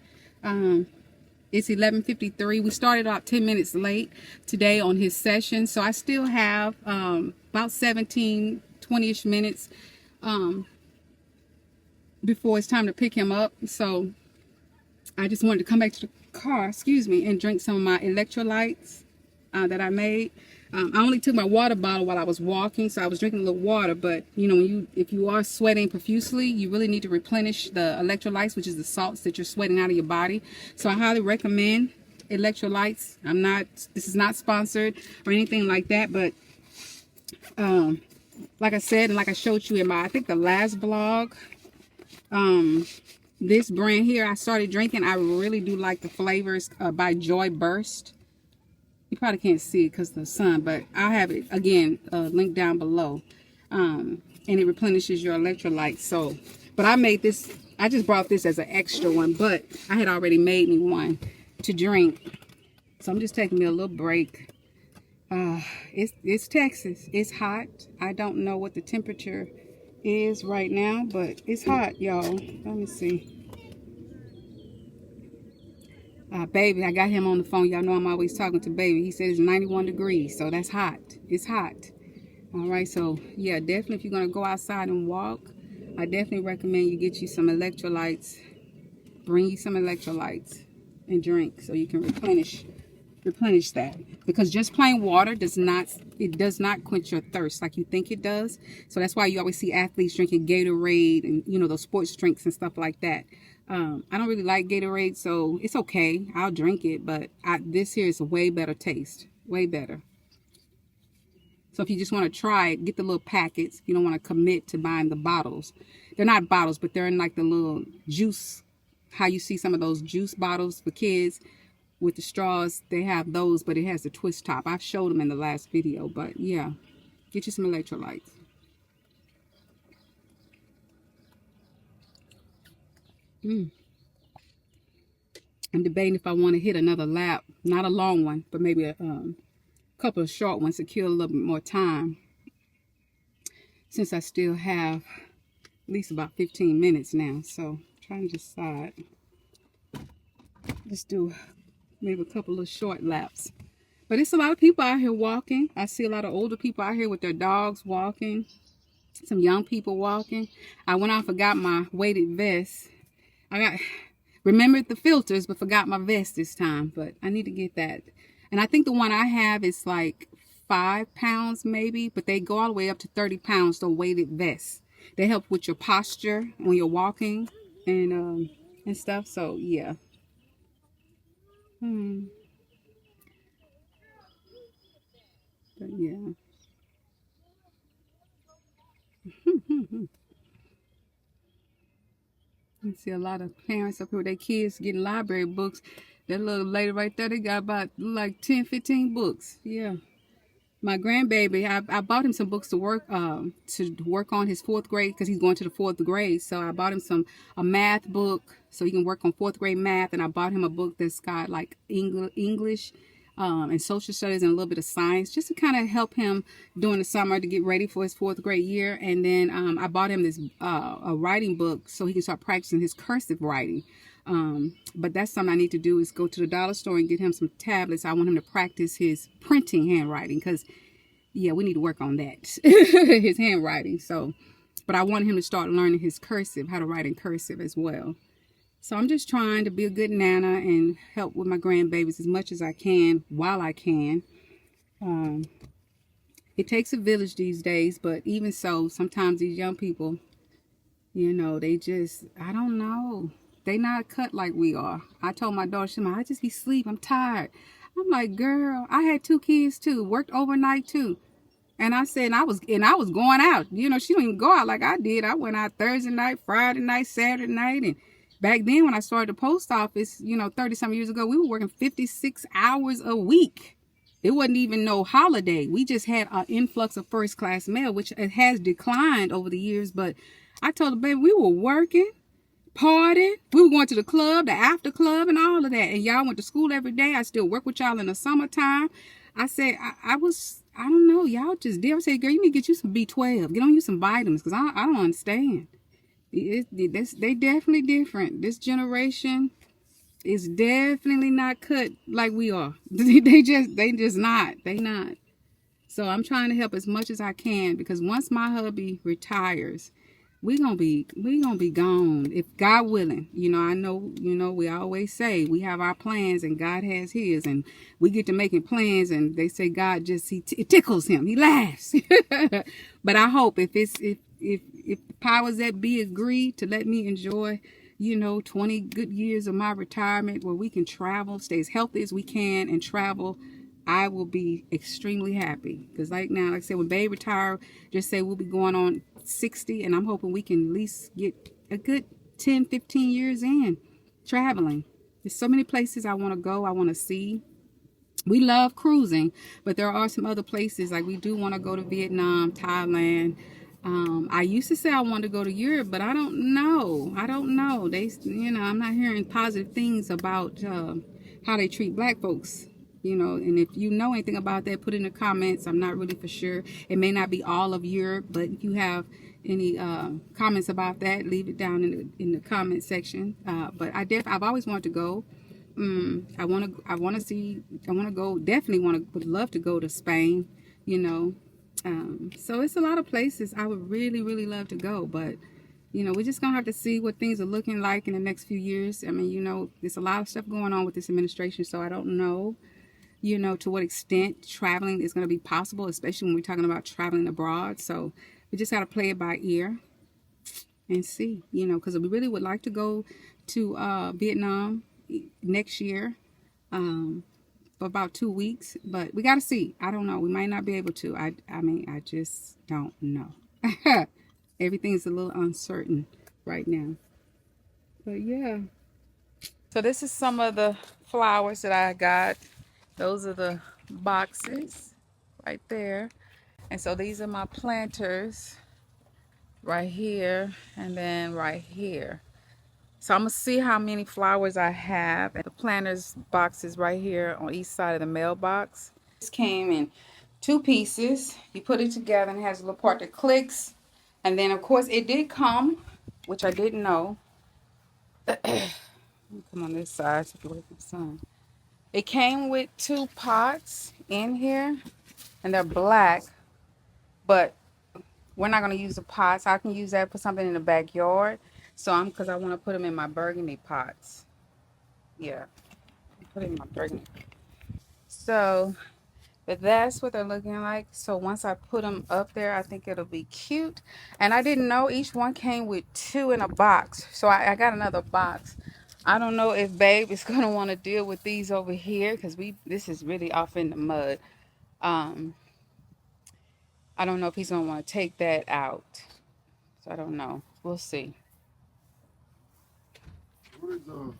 It's 11:53. We started about 10 minutes late today on his session, so I still have about 17, 20-ish minutes before it's time to pick him up. So I just wanted to come back to the car, excuse me, and drink some of my electrolytes that I made. I only took my water bottle while I was walking, so I was drinking a little water. But you know, if you are sweating profusely, you really need to replenish the electrolytes, which is the salts that you're sweating out of your body. So I highly recommend electrolytes. This is not sponsored or anything like that, but like I said, and like I showed you in my, I think the last vlog, this brand here I started drinking. I really do like the flavors by Joy Burst. You probably can't see it because of the sun, but I'll have it again linked down below. And it replenishes your electrolytes. So, but I made this, I just brought this as an extra one, but I had already made me one to drink. So I'm just taking me a little break. It's Texas. It's hot. I don't know what the temperature is right now, but it's hot, y'all. Let me see. Baby, I got him on the phone. Y'all know I'm always talking to baby. He said it's 91 degrees, so that's hot. It's hot. All right, so yeah, definitely if you're gonna go outside and walk, I definitely recommend you get you some electrolytes. Bring you some electrolytes and drink so you can replenish that, because just plain water does not quench your thirst like you think it does. So that's why you always see athletes drinking Gatorade and, you know, those sports drinks and stuff like that. I don't really like Gatorade, so it's okay, I'll drink it, but this here is a way better taste, way better. So if you just want to try it, get the little packets. You don't want to commit to buying the bottles. They're not bottles, but they're in like the little juice, how you see some of those juice bottles for kids with the straws. They have those, but it has a twist top. I've showed them in the last video, but yeah, get you some electrolytes. I'm debating if I want to hit another lap, not a long one, but maybe a couple of short ones to kill a little bit more time, since I still have at least about 15 minutes now. So I'm trying to decide. Let's do maybe a couple of short laps. But it's a lot of people out here walking. I see a lot of older people out here with their dogs walking. Some young people walking. I went out and forgot my weighted vest. Remembered the filters, but forgot my vest this time. But I need to get that. And I think the one I have is like 5 pounds maybe, but they go all the way up to 30 pounds, the weighted vests. They help with your posture when you're walking and stuff. So yeah. But yeah. I see a lot of parents up here with their kids getting library books. That little lady right there, they got about like 10, 15 books. Yeah. My grandbaby, I bought him some books to work on his 4th grade, because he's going to the 4th grade. So I bought him a math book so he can work on 4th grade math. And I bought him a book that's got like English and social studies and a little bit of science, just to kind of help him during the summer to get ready for his 4th grade year. And then I bought him this a writing book so he can start practicing his cursive writing. But that's something I need to do, is go to the dollar store and get him some tablets. I want him to practice his printing handwriting, because yeah, we need to work on that. His handwriting. So, but I want him to start learning his cursive, how to write in cursive as well. So I'm just trying to be a good nana and help with my grandbabies as much as I can while I can. It takes a village these days, but even so, sometimes these young people, You know, they just, I don't know. They not cut like we are. I told my daughter, she I just be sleep. I'm tired. I'm like, girl, I had 2 kids too, worked overnight too. And I said, and I was going out. You know, she don't even go out like I did. I went out Thursday night, Friday night, Saturday night. And back then when I started the post office, you know, 30 some years ago, we were working 56 hours a week. It wasn't even no holiday. We just had an influx of first class mail, which it has declined over the years. But I told her, baby, we were working, partying. We were going to the club, the after club, and all of that. And y'all went to school every day. I still work with y'all in the summertime. I said, I don't know. Y'all just did. I said, girl, you need to get you some B12. Get on you some vitamins because I don't understand. They definitely different. This generation is definitely not cut like we are. They just not. They not. So I'm trying to help as much as I can because once my hubby retires, we gonna be gone if God willing. You know, I know, you know, we always say we have our plans and God has his, and we get to making plans and they say God just it tickles him, he laughs. But I hope if the powers that be agree to let me enjoy, you know, 20 good years of my retirement where we can travel, stay as healthy as we can and travel, I will be extremely happy. Because like now, like I said, when Babe retire, just say we'll be going on 60, and I'm hoping we can at least get a good 10, 15 years in traveling. There's so many places I want to go, I want to see. We love cruising, but there are some other places, like we do want to go to Vietnam, Thailand. I used to say I wanted to go to Europe, but I don't know. They, you know, I'm not hearing positive things about how they treat black folks. You know, and if you know anything about that, put it in the comments. I'm not really for sure. It may not be all of Europe, but if you have any comments about that, leave it down in the comment section. But I've always wanted to go. I want to go, definitely would love to go to Spain, you know. So it's a lot of places I would really, really love to go, but, you know, we're just going to have to see what things are looking like in the next few years. I mean, you know, there's a lot of stuff going on with this administration, so I don't know, you know, to what extent traveling is going to be possible, especially when we're talking about traveling abroad. So we just got to play it by ear and see, you know, because we really would like to go to Vietnam next year for about 2 weeks, but we got to see. I don't know. We might not be able to. I mean, I just don't know. Everything's a little uncertain right now. But yeah. So this is some of the flowers that I got. Those are the boxes right there. And so these are my planters right here and then right here. So I'm gonna see how many flowers I have. And the planters boxes right here on each side of the mailbox. This came in 2 pieces. You put it together and it has a little part that clicks. And then of course it did come, which I didn't know. Come on this side so you can look at the sun. It came with 2 pots in here and they're black, but we're not gonna use the pots. I can use that for something in the backyard. So because I want to put them in my burgundy pots. Yeah, put it in my burgundy. So, but that's what they're looking like. So once I put them up there, I think it'll be cute. And I didn't know each one came with 2 in a box. So I got another box. I don't know if Babe is gonna want to deal with these over here because this is really off in the mud. I don't know if he's gonna want to take that out. So I don't know. We'll see. Where's those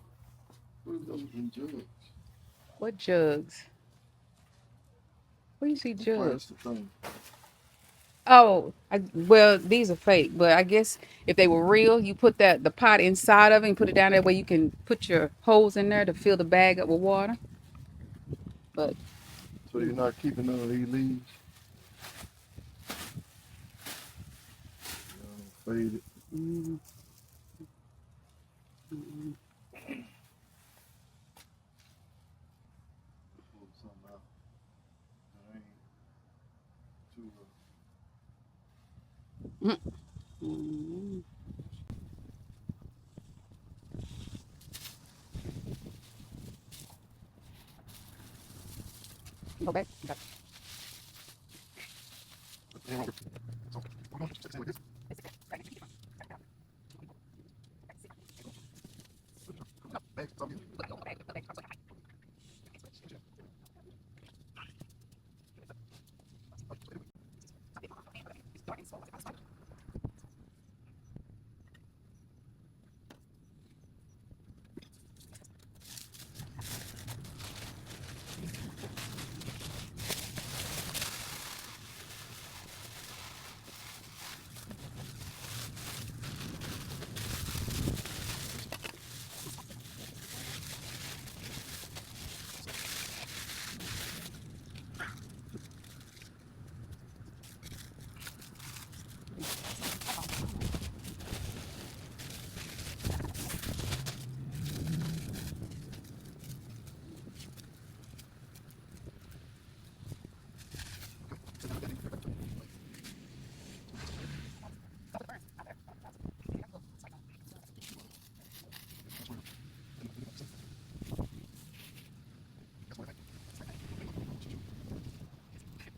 in jugs? What jugs? Where you see jugs? Plastic thing. Oh, well, these are fake, but I guess if they were real, you put the pot inside of it and put it down that way you can put your holes in there to fill the bag up with water. But So you're not keeping none of these leaves? Faded. mm, Pull something out. That ain't too mm. Go back.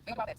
Think about this.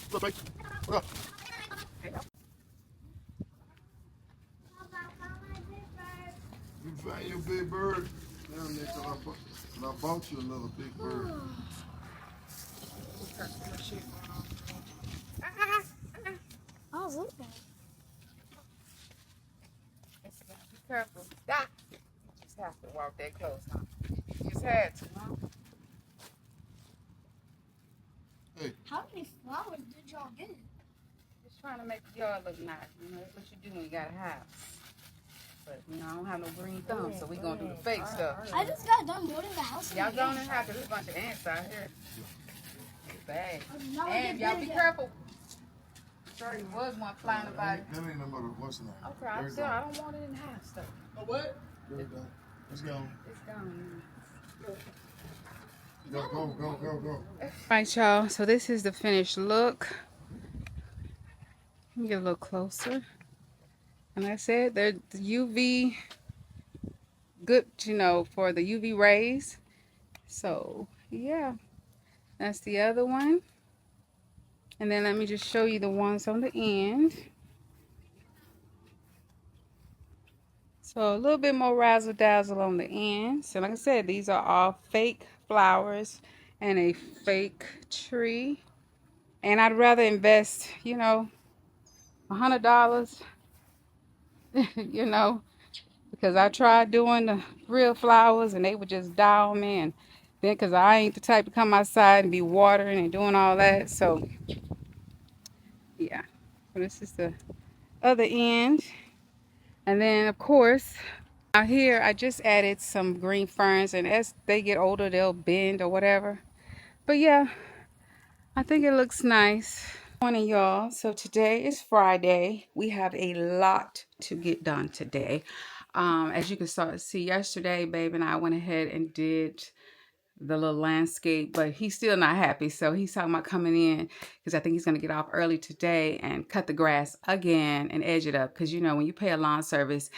Look, babe. Look. You find your big bird down there till I bought you another big bird. Oh, look at Be careful. Stop. You just have to walk that close, huh? You just had to, huh? Hey. How many flowers did y'all get? Just trying to make the yard look nice. You know, that's what you do when you got a house. But, you know, I don't have no green thumb, so we gonna do the fake stuff. I just got done building the house. Y'all going in have there's a bunch of ants out here. It's bad. Now And y'all be careful. Sorry, there was one flying about. That ain't no mother. What's the name? Okay, I'm still, I don't want it in the house though. Oh, what? Let's go. It's gone. Go. Right, y'all. So this is the finished look. Let me get a little closer. And like I said, they're the UV good, you know, for the UV rays. So yeah, that's the other one. And then let me just show you the ones on the end. So a little bit more razzle dazzle on the end. So like I said, these are all fake flowers and a fake tree. And I'd rather invest, you know, $100, you know, because I tried doing the real flowers and they would just die on me. And then because I ain't the type to come outside and be watering and doing all that. So yeah, so this is the other end. And then of course, out here I just added some green ferns, and as they get older they'll bend or whatever. But yeah, I think it looks nice. Morning, y'all. So today is Friday. We have a lot to get done today. As you can start to see, yesterday babe and I went ahead and did the little landscape, but he's still not happy. So he's talking about coming in because I think he's going to get off early today and cut the grass again and edge it up. Because, you know, when you pay a lawn service,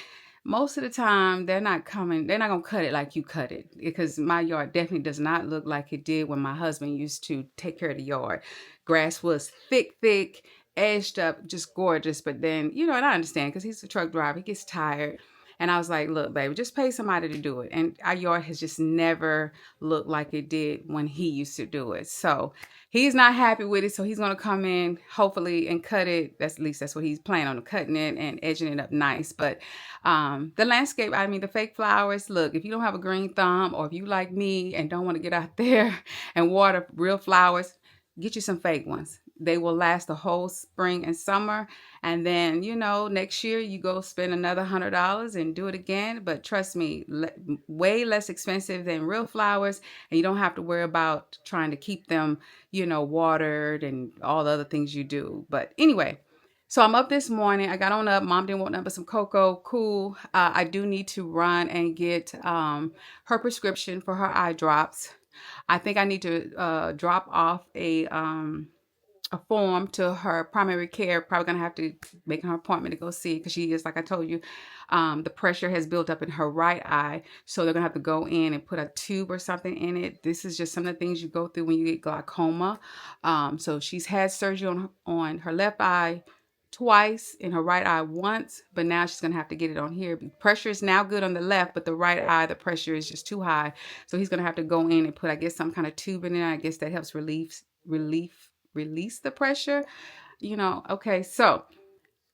most of the time they're not going to cut it like you cut it, because my yard definitely does not look like it did when my husband used to take care of the yard. Grass was thick, edged up, just gorgeous. But then, you know, and I understand because he's a truck driver, he gets tired. And I was like, look, baby, just pay somebody to do it. And our yard has just never looked like it did when he used to do it. So he's not happy with it. So he's going to come in, hopefully, and cut it. At least that's what he's planning on, cutting it and edging it up nice. But the landscape, I mean, the fake flowers, look, if you don't have a green thumb, or if you like me and don't want to get out there and water real flowers, get you some fake ones. They will last the whole spring and summer. And then, you know, next year you go spend another $100 and do it again. But trust me, way less expensive than real flowers. And you don't have to worry about trying to keep them, you know, watered and all the other things you do. But anyway, so I'm up this morning. I got on up. Mom didn't want nothing but some cocoa. Cool. I do need to run and get her prescription for her eye drops. I think I need to drop off a form to her primary care. Probably gonna have to make her appointment to go see, because she is, like I told you, the pressure has built up in her right eye, so they're gonna have to go in and put a tube or something in it. This is just some of the things you go through when you get glaucoma. So she's had surgery on her left eye twice, in her right eye once, but now she's gonna have to get it on here. Pressure is now good on the left, but the right eye, the pressure is just too high. So he's gonna have to go in and put, I guess, some kind of tube in there. I guess that helps release the pressure, you know. Okay, so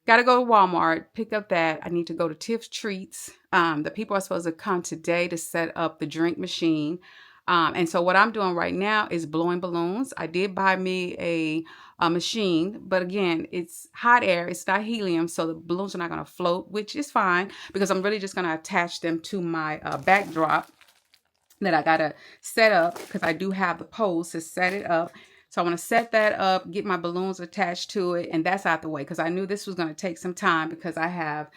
gotta go to Walmart, pick up that. I need to go to Tiff's Treats. The people are supposed to come today to set up the drink machine. And so what I'm doing right now is blowing balloons. I did buy me a machine, but again, it's hot air, it's not helium, so the balloons are not going to float, which is fine, because I'm really just going to attach them to my backdrop that I got to set up, because I do have the poles to set it up. So I want to set that up, get my balloons attached to it, and that's out the way, because I knew this was going to take some time, because I have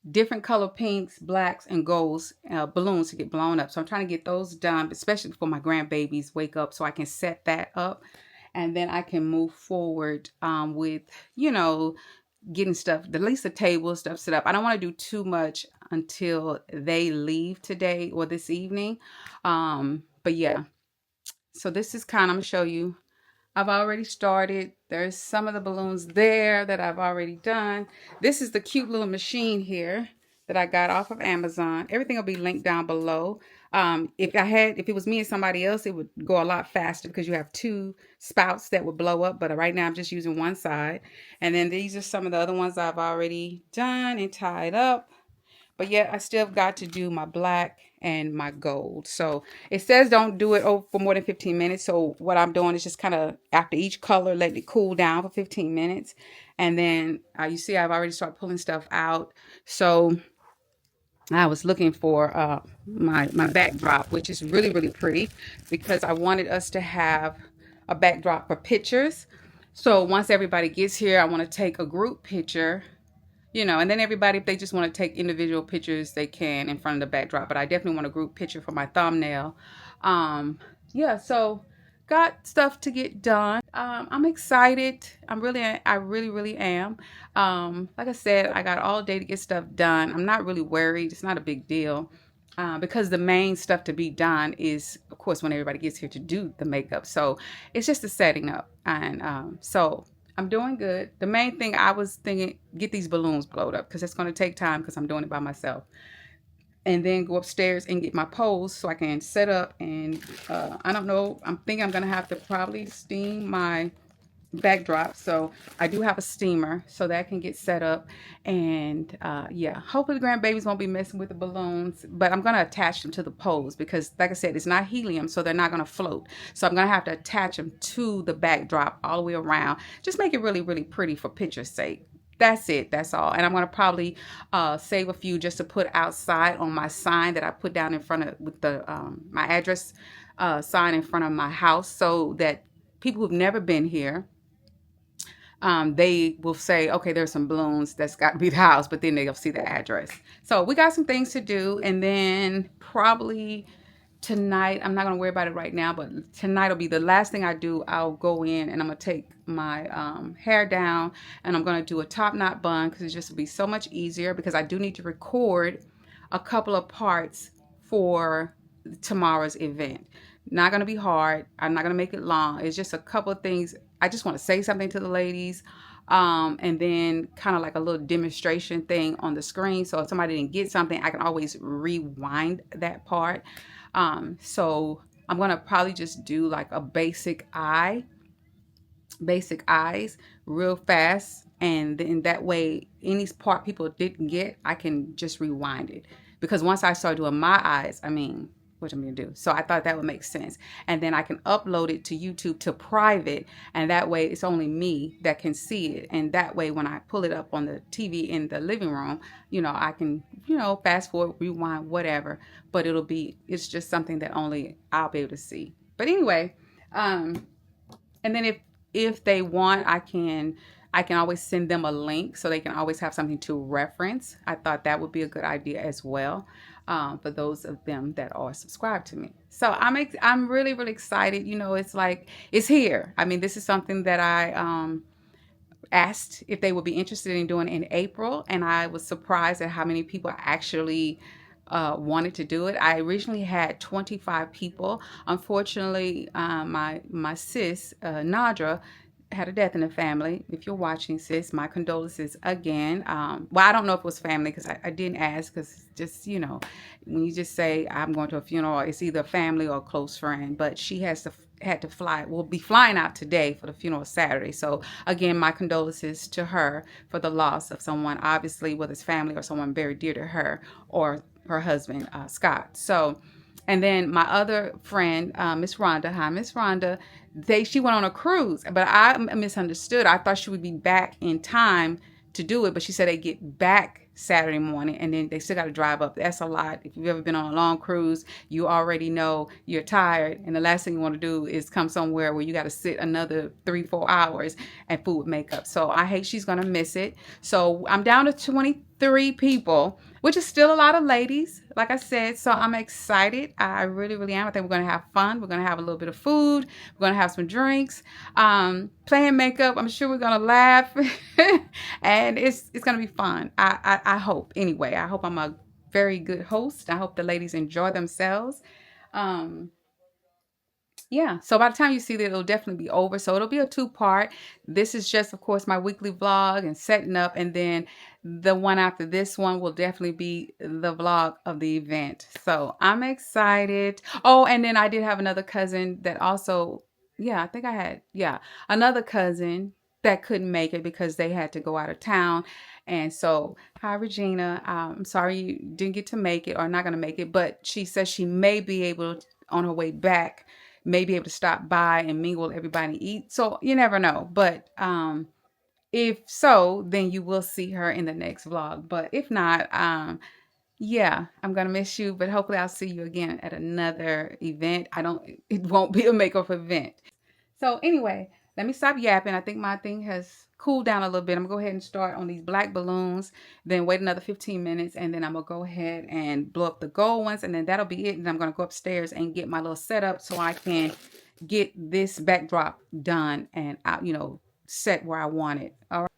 different color pinks, blacks, and golds balloons to get blown up. So I'm trying to get those done, especially before my grandbabies wake up, so I can set that up. And then I can move forward with, you know, getting stuff, at least the table stuff set up. I don't want to do too much until they leave today or this evening. But yeah, so this is kind of, I'm going to show you. I've already started. There's some of the balloons there that I've already done. This is the cute little machine here that I got off of Amazon. Everything will be linked down below. If it was me and somebody else, it would go a lot faster, because you have two spouts that would blow up. But right now I'm just using one side. And then these are some of the other ones I've already done and tied up. But yet I still got to do my black and my gold. So it says don't do it for more than 15 minutes. So what I'm doing is just kind of, after each color, letting it cool down for 15 minutes. And then you see I've already started pulling stuff out. So I was looking for my backdrop, which is really, really pretty, because I wanted us to have a backdrop for pictures. So once everybody gets here, I want to take a group picture, you know, and then everybody, if they just want to take individual pictures, they can in front of the backdrop. But I definitely want a group picture for my thumbnail. Yeah, so got stuff to get done. I'm excited. I really am. Like I said, I got all day to get stuff done. I'm not really worried. It's not a big deal. Because the main stuff to be done is, of course, when everybody gets here to do the makeup. So it's just the setting up. And so I'm doing good. The main thing I was thinking, get these balloons blowed up, because it's going to take time, because I'm doing it by myself. And then go upstairs and get my poles so I can set up. And I don't know, I'm thinking I'm going to have to probably steam my backdrop. So I do have a steamer, so that can get set up. And yeah, hopefully the grandbabies won't be messing with the balloons, but I'm going to attach them to the poles, because like I said, it's not helium, so they're not going to float. So I'm going to have to attach them to the backdrop all the way around. Just make it really, really pretty for picture's sake. That's it. That's all. And I'm going to probably save a few just to put outside on my sign that I put down in front of, with the my address sign in front of my house, so that people who've never been here, they will say, okay, there's some balloons, that's got to be the house, but then they'll see the address. So we got some things to do, and then probably tonight, I'm not going to worry about it right now, but tonight will be the last thing I do. I'll go in and I'm going to take my hair down, and I'm going to do a top knot bun, because it's just will be so much easier, because I do need to record a couple of parts for tomorrow's event. Not going to be hard. I'm not going to make it long. It's just a couple of things. I just want to say something to the ladies. and then kind of like a little demonstration thing on the screen. So if somebody didn't get something, I can always rewind that part. So I'm gonna probably just do like a basic eyes real fast, and then that way any part people didn't get, I can just rewind it, because once I start doing my eyes, I mean, what I'm gonna do, so I thought that would make sense. And then I can upload it to YouTube to private, and that way it's only me that can see it, and that way when I pull it up on the TV in the living room, I can fast forward, rewind, whatever, but it's just something that only I'll be able to see. But anyway, and then if they want, I can always send them a link so they can always have something to reference. I thought that would be a good idea as well, for those of them that are subscribed to me. So I'm really, really excited. It's like it's here. I mean, this is something that I asked if they would be interested in doing in April, and I was surprised at how many people actually wanted to do it. I originally had 25 people. Unfortunately, my sis Nadra had a death in the family. If you're watching, sis, my condolences again. Well, I don't know if it was family, because I didn't ask, because just when you just say I'm going to a funeral, it's either family or a close friend. But she had to fly. We'll be flying out today for the funeral Saturday. So again, my condolences to her for the loss of someone, obviously, whether it's family or someone very dear to her, or her husband, Scott. So, and then my other friend, Miss Rhonda. Hi, Miss Rhonda. She went on a cruise, but I misunderstood. I thought she would be back in time to do it, but she said they get back Saturday morning, and then they still got to drive up. That's a lot. If you've ever been on a long cruise, you already know you're tired, and the last thing you want to do is come somewhere where you got to sit another 3-4 hours and food makeup. So I hate she's gonna miss it. So I'm down to 23 people, which is still a lot of ladies, like I said. So I'm excited. I really, really am. I think we're going to have fun. We're going to have a little bit of food. We're going to have some drinks, playing makeup. I'm sure we're going to laugh, and it's going to be fun. I hope. Anyway, I hope I'm a very good host. I hope the ladies enjoy themselves. Yeah, so by the time you see that, it'll definitely be over. So it'll be a two-part. This is just, of course, my weekly vlog and setting up, and then the one after this one will definitely be the vlog of the event. So I'm excited. Oh, and then I did have another cousin that also, yeah, I think I had, yeah, another cousin that couldn't make it because they had to go out of town. And so, hi, Regina. I'm sorry you didn't get to make it, or not going to make it, but she says she may be able, on her way back, may be able to stop by and mingle with everybody and eat. So you never know. But if so, then you will see her in the next vlog. But if not, yeah, I'm gonna miss you. But hopefully I'll see you again at another event. It won't be a makeup event. So anyway, let me stop yapping. I think my thing has cooled down a little bit. I'm gonna go ahead and start on these black balloons, then wait another 15 minutes, and then I'm gonna go ahead and blow up the gold ones, and then that'll be it. And I'm gonna go upstairs and get my little setup so I can get this backdrop done and out, set where I want it. All right.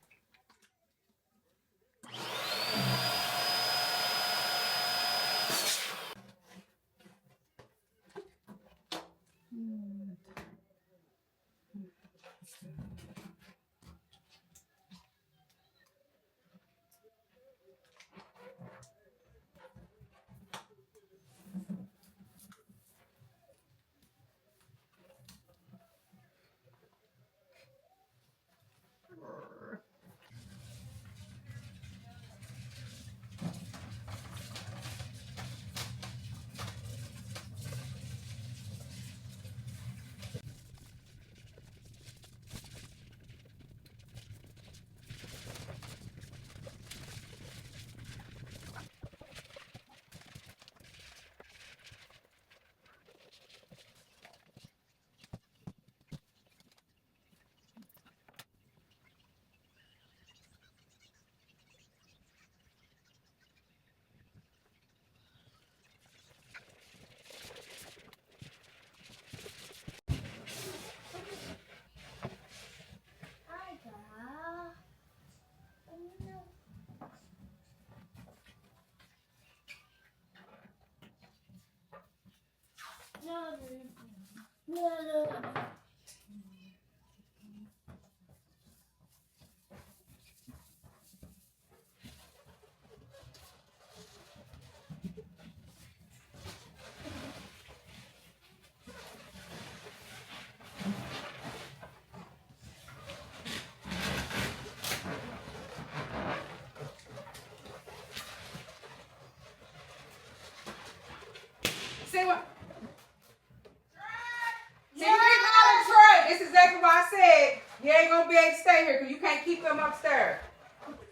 won't be able to stay here because you can't keep them upstairs.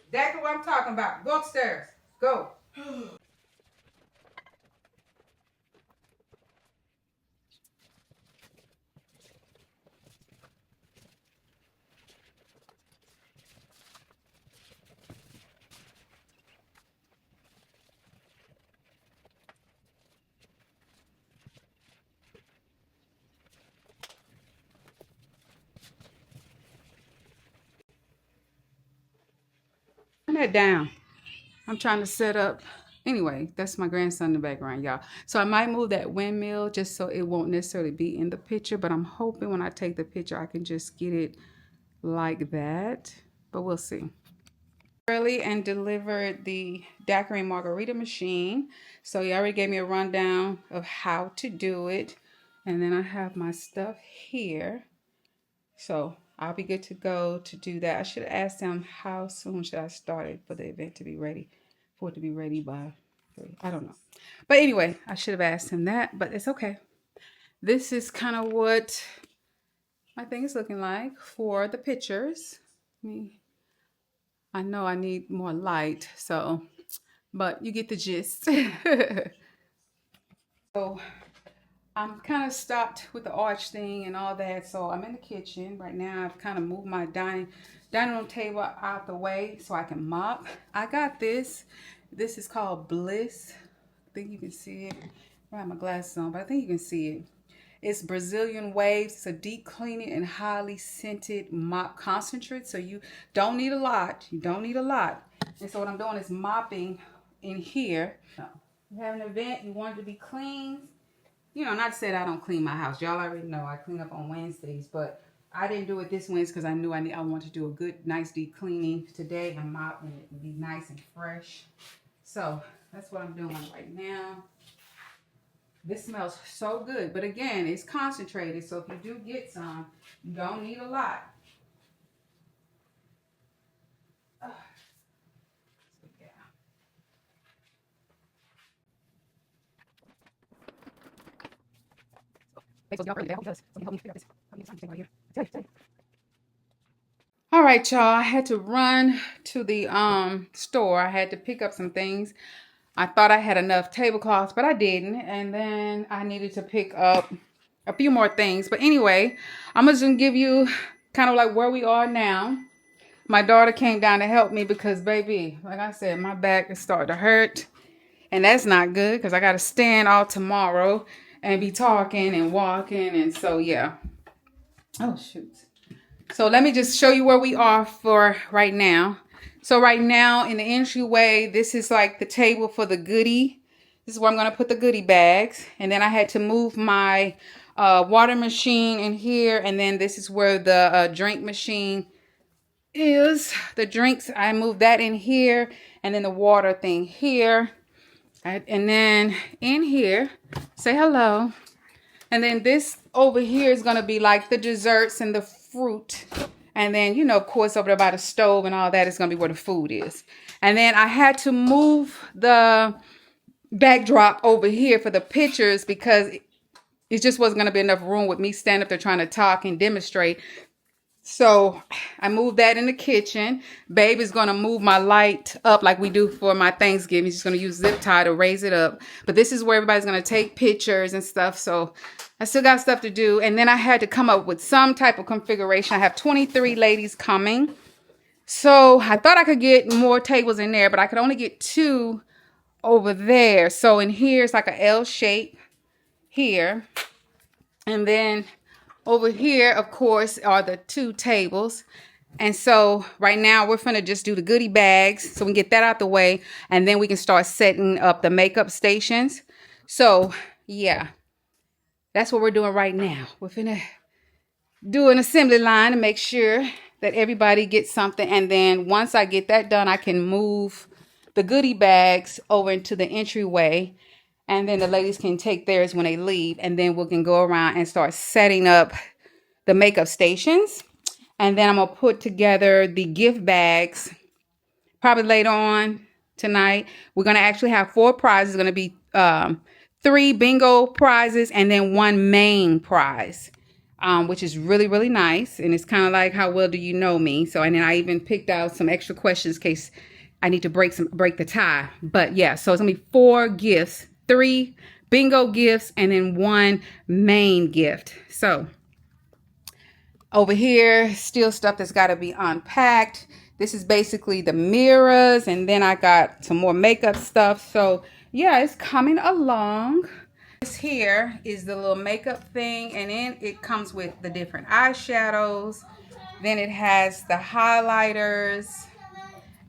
Exactly what I'm talking about. Go upstairs. Go. Turn that down. I'm trying to set up. Anyway, that's my grandson in the background, y'all. So I might move that windmill just so it won't necessarily be in the picture, but I'm hoping when I take the picture, I can just get it like that, but we'll see. Early and delivered the daiquiri margarita machine. So he already gave me a rundown of how to do it. And then I have my stuff here. So I'll be good to go to do that. I should have asked them how soon should I start it for the event to be ready, for it to be ready by 3. I don't know. But anyway, I should have asked him that, but it's okay. This is kind of what my thing is looking like for the pictures. I know I need more light, so, but you get the gist. So I'm kind of stopped with the arch thing and all that. So I'm in the kitchen right now. I've kind of moved my dining room table out the way so I can mop. I got this. This is called Bliss. I think you can see it. I don't have my glasses on, but I think you can see it. It's Brazilian Waves. It's a deep cleaning and highly scented mop concentrate. So you don't need a lot. You don't need a lot. And so what I'm doing is mopping in here. You have an event, you want it to be clean. You know, not to say that I don't clean my house. Y'all already know I clean up on Wednesdays, but I didn't do it this Wednesday because I knew I wanted to do a good, nice deep cleaning today and mop and it would be nice and fresh. So that's what I'm doing right now. This smells so good, but again, it's concentrated. So if you do get some, you don't need a lot. All right, y'all. I had to run to the store. I had to pick up some things. I thought I had enough tablecloths, but I didn't. And then I needed to pick up a few more things. But anyway, I'm just gonna give you kind of like where we are now. My daughter came down to help me because, baby, like I said, my back is starting to hurt. And that's not good because I got to stand all tomorrow and be talking and walking. And so, yeah. Oh, shoot. So let me just show you where we are for right now. So right now in the entryway, this is like the table for the goodie. This is where I'm going to put the goodie bags. And then I had to move my water machine in here. And then this is where the drink machine is. The drinks, I moved that in here. And then the water thing here. And then in here, say hello. And then this over here is going to be like the desserts and the fruit. And then, you know, of course, over there by the stove and all that is going to be where the food is. And then I had to move the backdrop over here for the pictures because it just wasn't going to be enough room with me standing up there trying to talk and demonstrate. So I moved that in the kitchen. Babe is going to move my light up like we do for my Thanksgiving. She's going to use zip tie to raise it up. But this is where everybody's going to take pictures and stuff. So I still got stuff to do. And then I had to come up with some type of configuration. I have 23 ladies coming. So I thought I could get more tables in there, but I could only get 2 over there. So in here, it's like a L shape here. And then over here, of course, are the 2 tables. And so right now we're finna just do the goodie bags so we can get that out the way. And then we can start setting up the makeup stations. So yeah, that's what we're doing right now. We're finna do an assembly line to make sure that everybody gets something. And then once I get that done, I can move the goodie bags over into the entryway. And then the ladies can take theirs when they leave. And then we can go around and start setting up the makeup stations. And then I'm going to put together the gift bags probably later on tonight. We're going to actually have 4 prizes. It's going to be 3 bingo prizes and then 1 main prize. which is really, really nice. And it's kind of like, how well do you know me? So, and then I even picked out some extra questions in case I need to break the tie. But yeah, so it's gonna be 4 gifts, 3 bingo gifts, and then 1 main gift. So over here, still stuff that's got to be unpacked. This is basically the mirrors, and then I got some more makeup stuff. So yeah, it's coming along. This here is the little makeup thing, and then it comes with the different eyeshadows. Then it has the highlighters,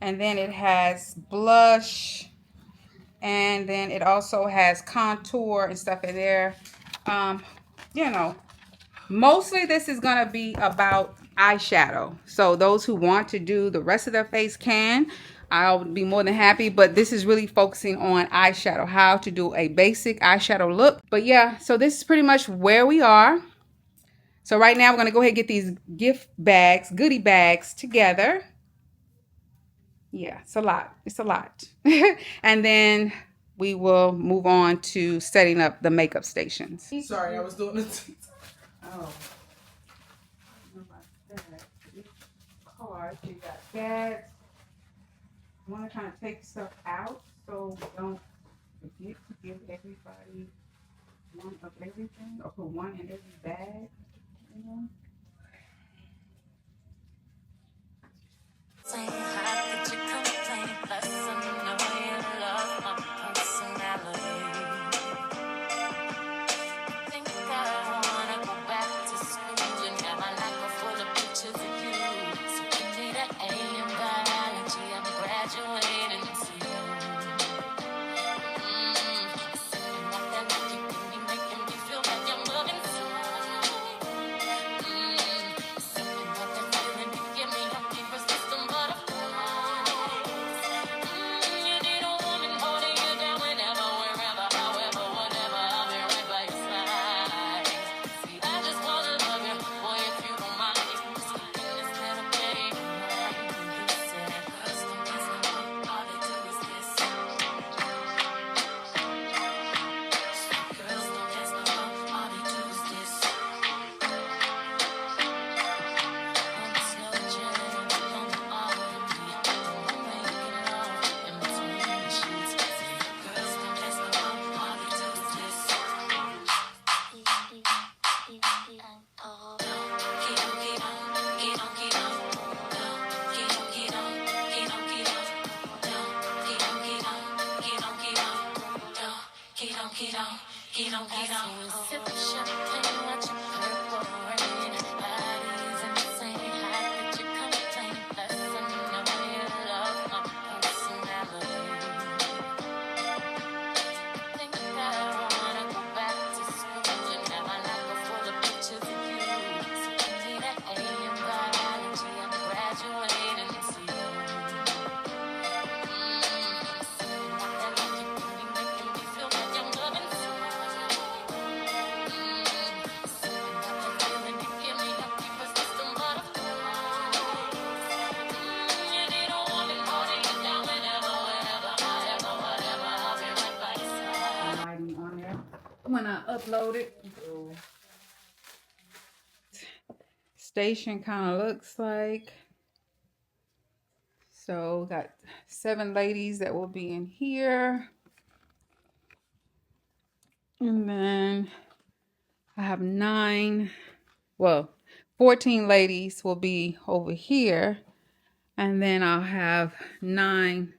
and then it has blush, and then it also has contour and stuff in there. You know, mostly this is going to be about eyeshadow. So those who want to do the rest of their face can. I'll be more than happy. But this is really focusing on eyeshadow. How to do a basic eyeshadow look. But yeah, so this is pretty much where we are. So right now we're going to go ahead and get these gift bags, goodie bags together. Yeah, it's a lot. It's a lot. And then we will move on to setting up the makeup stations. Sorry, I was doing it. Oh. Cards. You got bags. I want to kind of take stuff out so we don't forget to give everybody one of everything, or put one in every bag. You know? Saying how could you complain? Plus, I know you love my personality. I think I wanna go back to school and have my life full of pictures of you. So give me that A in biology. I'm graduating to you. Something like that magic in me, making me feel like I'm loving inside. Something like that feeling you give me, I'm irresistible butterflies. You need a woman holding you down whenever, wherever, however, whatever. I'll be right by your side. See, I just wanna love you, boy, if you don't mind. Just in this little game, right? You said, girls don't mess with me, all they do is this. Girls don't mess with me, all they do is this. On the slow jam, on the R&B, I'm making love in between the sheets. See, girls don't mess with me, all they do is this. Sip champagne, watch it purple rain. Bodies insane, how could you complain? Plus, I know you love my personality. Think I wanna go back to school and have my life full of pictures of you. So give me that A in biology. I'm graduating to you. Something like that magic in me, making me feel like I'm loving inside. Something like that feeling you give me, I'm irresistible butterflies. You need a woman holding you down whenever, wherever, however, whatever. I'll be right by your side. Lighting on there when I upload it. Station kind of looks like. So got 7 ladies that will be in here. And then I have 9, well, 14 ladies will be over here. And then I'll have 9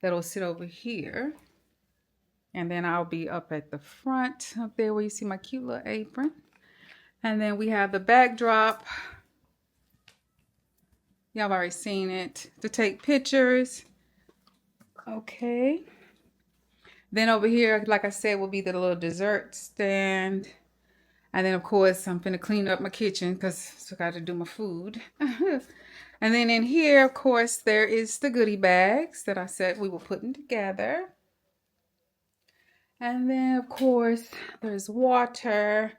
that'll sit over here. And then I'll be up at the front, up there where you see my cute little apron. And then we have the backdrop. Y'all have already seen it, to take pictures. Okay. Then over here, like I said, will be the little dessert stand. And then, of course, I'm finna clean up my kitchen because I got to do my food. And then in here, of course, there is the goodie bags that I said we were putting together. And then, of course, there's water.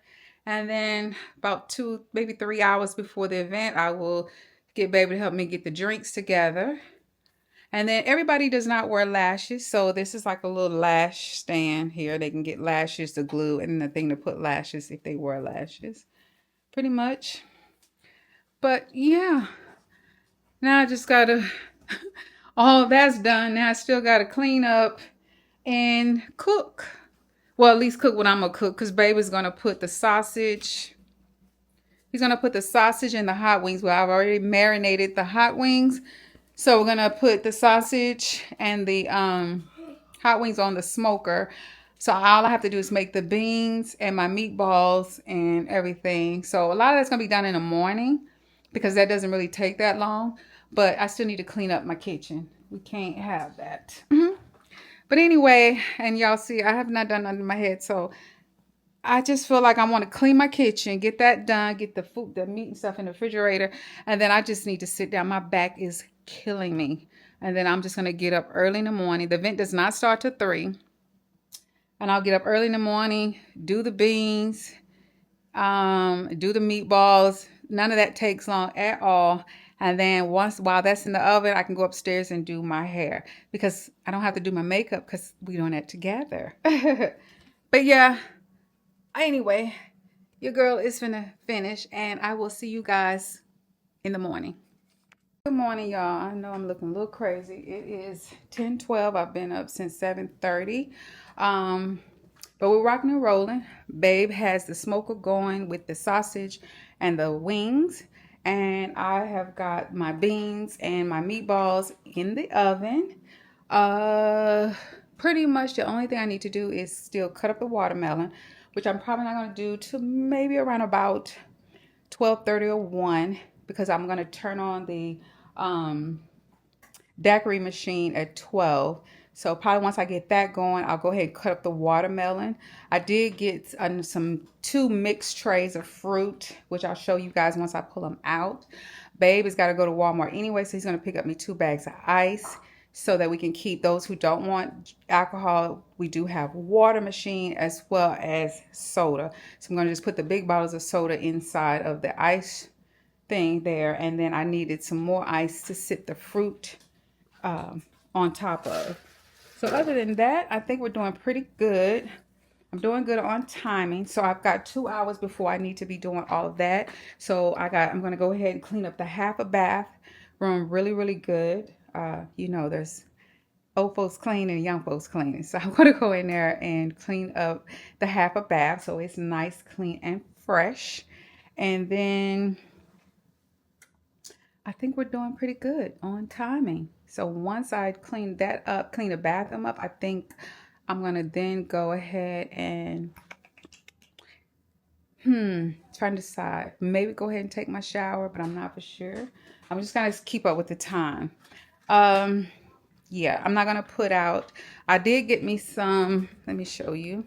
And then about 2, maybe 3 hours before the event, I will get baby to help me get the drinks together. And then everybody does not wear lashes. So this is like a little lash stand here. They can get lashes, the glue, and the thing to put lashes if they wear lashes. pretty much. But yeah, now I just gotta, all that's done. Now I still gotta clean up and cook. Well, at least cook what I'm gonna cook, because baby's gonna put the sausage. He's gonna put the sausage and the hot wings. Well, I've already marinated the hot wings. So we're gonna put the sausage and the hot wings on the smoker. So all I have to do is make the beans and my meatballs and everything. So a lot of that's gonna be done in the morning because that doesn't really take that long. But I still need to clean up my kitchen. We can't have that. But anyway, and y'all see, I have not done under my head. So I just feel like I want to clean my kitchen, get that done, get the food, the meat and stuff in the refrigerator. And then I just need to sit down. My back is killing me. And then I'm just going to get up early in the morning. The event does not start till 3. And I'll get up early in the morning, do the beans, do the meatballs. None of that takes long at all. And then while that's in the oven, I can go upstairs and do my hair because I don't have to do my makeup because we're doing that together. But yeah, anyway, your girl is finna finish and I will see you guys in the morning. Good morning, y'all. I know I'm looking a little crazy. It is 10:12. I've been up since 7:30. But we're rocking and rolling. Babe has the smoker going with the sausage and the wings. And I have got my beans and my meatballs in the oven. Pretty much the only thing I need to do is still cut up the watermelon, which I'm probably not going to do till maybe around about 12:30 or 1 because I'm going to turn on the daiquiri machine at 12. So probably once I get that going, I'll go ahead and cut up the watermelon. I did get two mixed trays of fruit, which I'll show you guys once I pull them out. Babe has got to go to Walmart anyway, so he's going to pick up me 2 bags of ice so that we can keep those who don't want alcohol. We do have water machine as well as soda. So I'm going to just put the big bottles of soda inside of the ice thing there. And then I needed some more ice to sit the fruit on top of. So other than that, I think we're doing pretty good. I'm doing good on timing. So I've got 2 hours before I need to be doing all of that. So I'm going to go ahead and clean up the half a bath room really, really good. There's old folks clean and young folks cleaning. So I'm going to go in there and clean up the half a bath so it's nice, clean, and fresh. And then I think we're doing pretty good on timing. So once I clean that up, clean the bathroom up, I think I'm going to then go ahead and, trying to decide. Maybe go ahead and take my shower, but I'm not for sure. I'm just going to keep up with the time. Yeah, I'm not going to put out. I did get me some, let me show you.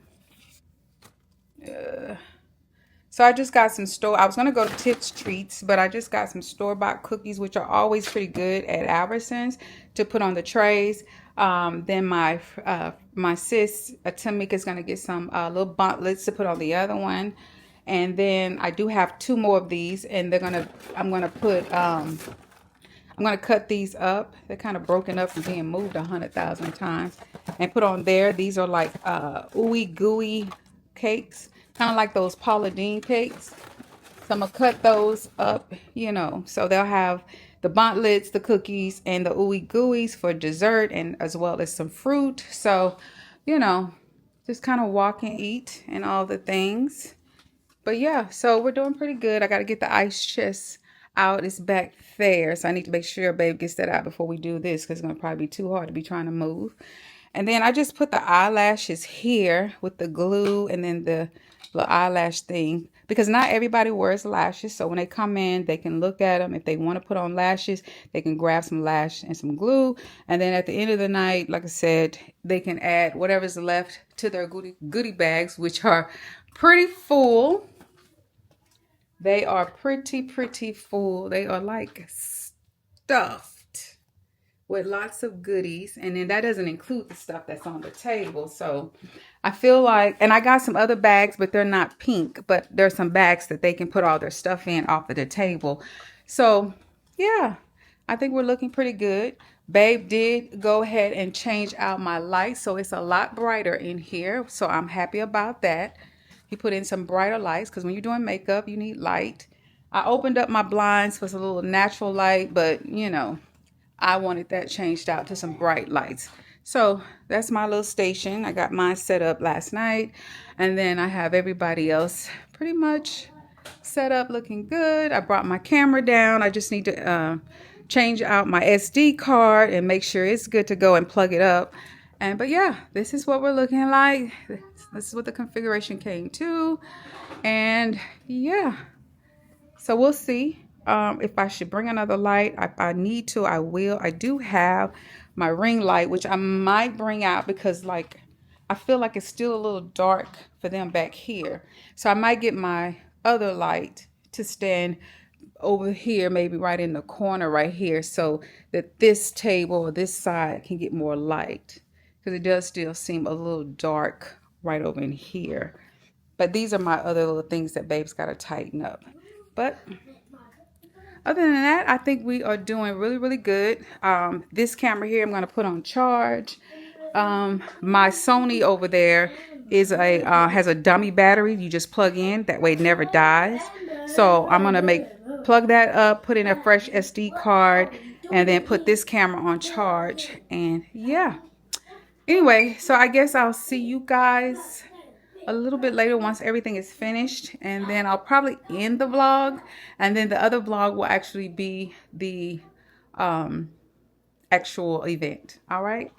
So I just got some I was going to go to Tips Treats, but I just got some store-bought cookies, which are always pretty good at Albertsons to put on the trays. Then my sis, Tamika, is going to get some little buntlets to put on the other one. And then I do have 2 more of these, and I'm going to cut these up. They're kind of broken up and being moved 100,000 times and put on there. These are like ooey gooey cakes, kind of like those Paula Deen cakes. So I'm going to cut those up, so they'll have the buntlets, the cookies, and the ooey gooeys for dessert, and as well as some fruit. So, just kind of walk and eat and all the things. But yeah, so we're doing pretty good. I got to get the ice chest out. It's back there. So I need to make sure babe gets that out before we do this because it's going to probably be too hard to be trying to move. And then I just put the eyelashes here with the glue and then the little eyelash thing because not everybody wears lashes. So when they come in, they can look at them. If they want to put on lashes, they can grab some lash and some glue. And then at the end of the night, like I said, they can add whatever's left to their goodie bags, which are pretty full. They are pretty full. They are like stuffed with lots of goodies. And then that doesn't include the stuff that's on the table. So I feel like, and I got some other bags, but they're not pink. But there's some bags that they can put all their stuff in off of the table. So yeah, I think we're looking pretty good. Babe did go ahead and change out my light. So it's a lot brighter in here. So I'm happy about that. He put in some brighter lights because when you're doing makeup, you need light. I opened up my blinds for some little natural light, but you know, I wanted that changed out to some bright lights. So that's my little station. I got mine set up last night, and then I have everybody else pretty much set up looking good. I brought my camera down. I just need to change out my SD card and make sure it's good to go and plug it up. And but yeah, this is what we're looking like. This is what the configuration came to. And yeah, so we'll see if I should bring another light. If I need to, I will. I do have my ring light, which I might bring out because like I feel like it's still a little dark for them back here. So I might get my other light to stand over here, maybe right in the corner right here, so that this table or this side can get more light, because it does still seem a little dark right over in here. But these are my other little things that Babe's got to tighten up. But other than that, I think we are doing really, really good. This camera here, I'm going to put on charge. My Sony over there is a has a dummy battery. You just plug in. That way it never dies. So I'm going to plug that up, put in a fresh SD card, and then put this camera on charge. And yeah. Anyway, so I guess I'll see you guys a little bit later once everything is finished, and then I'll probably end the vlog, and then the other vlog will actually be the actual event. All right.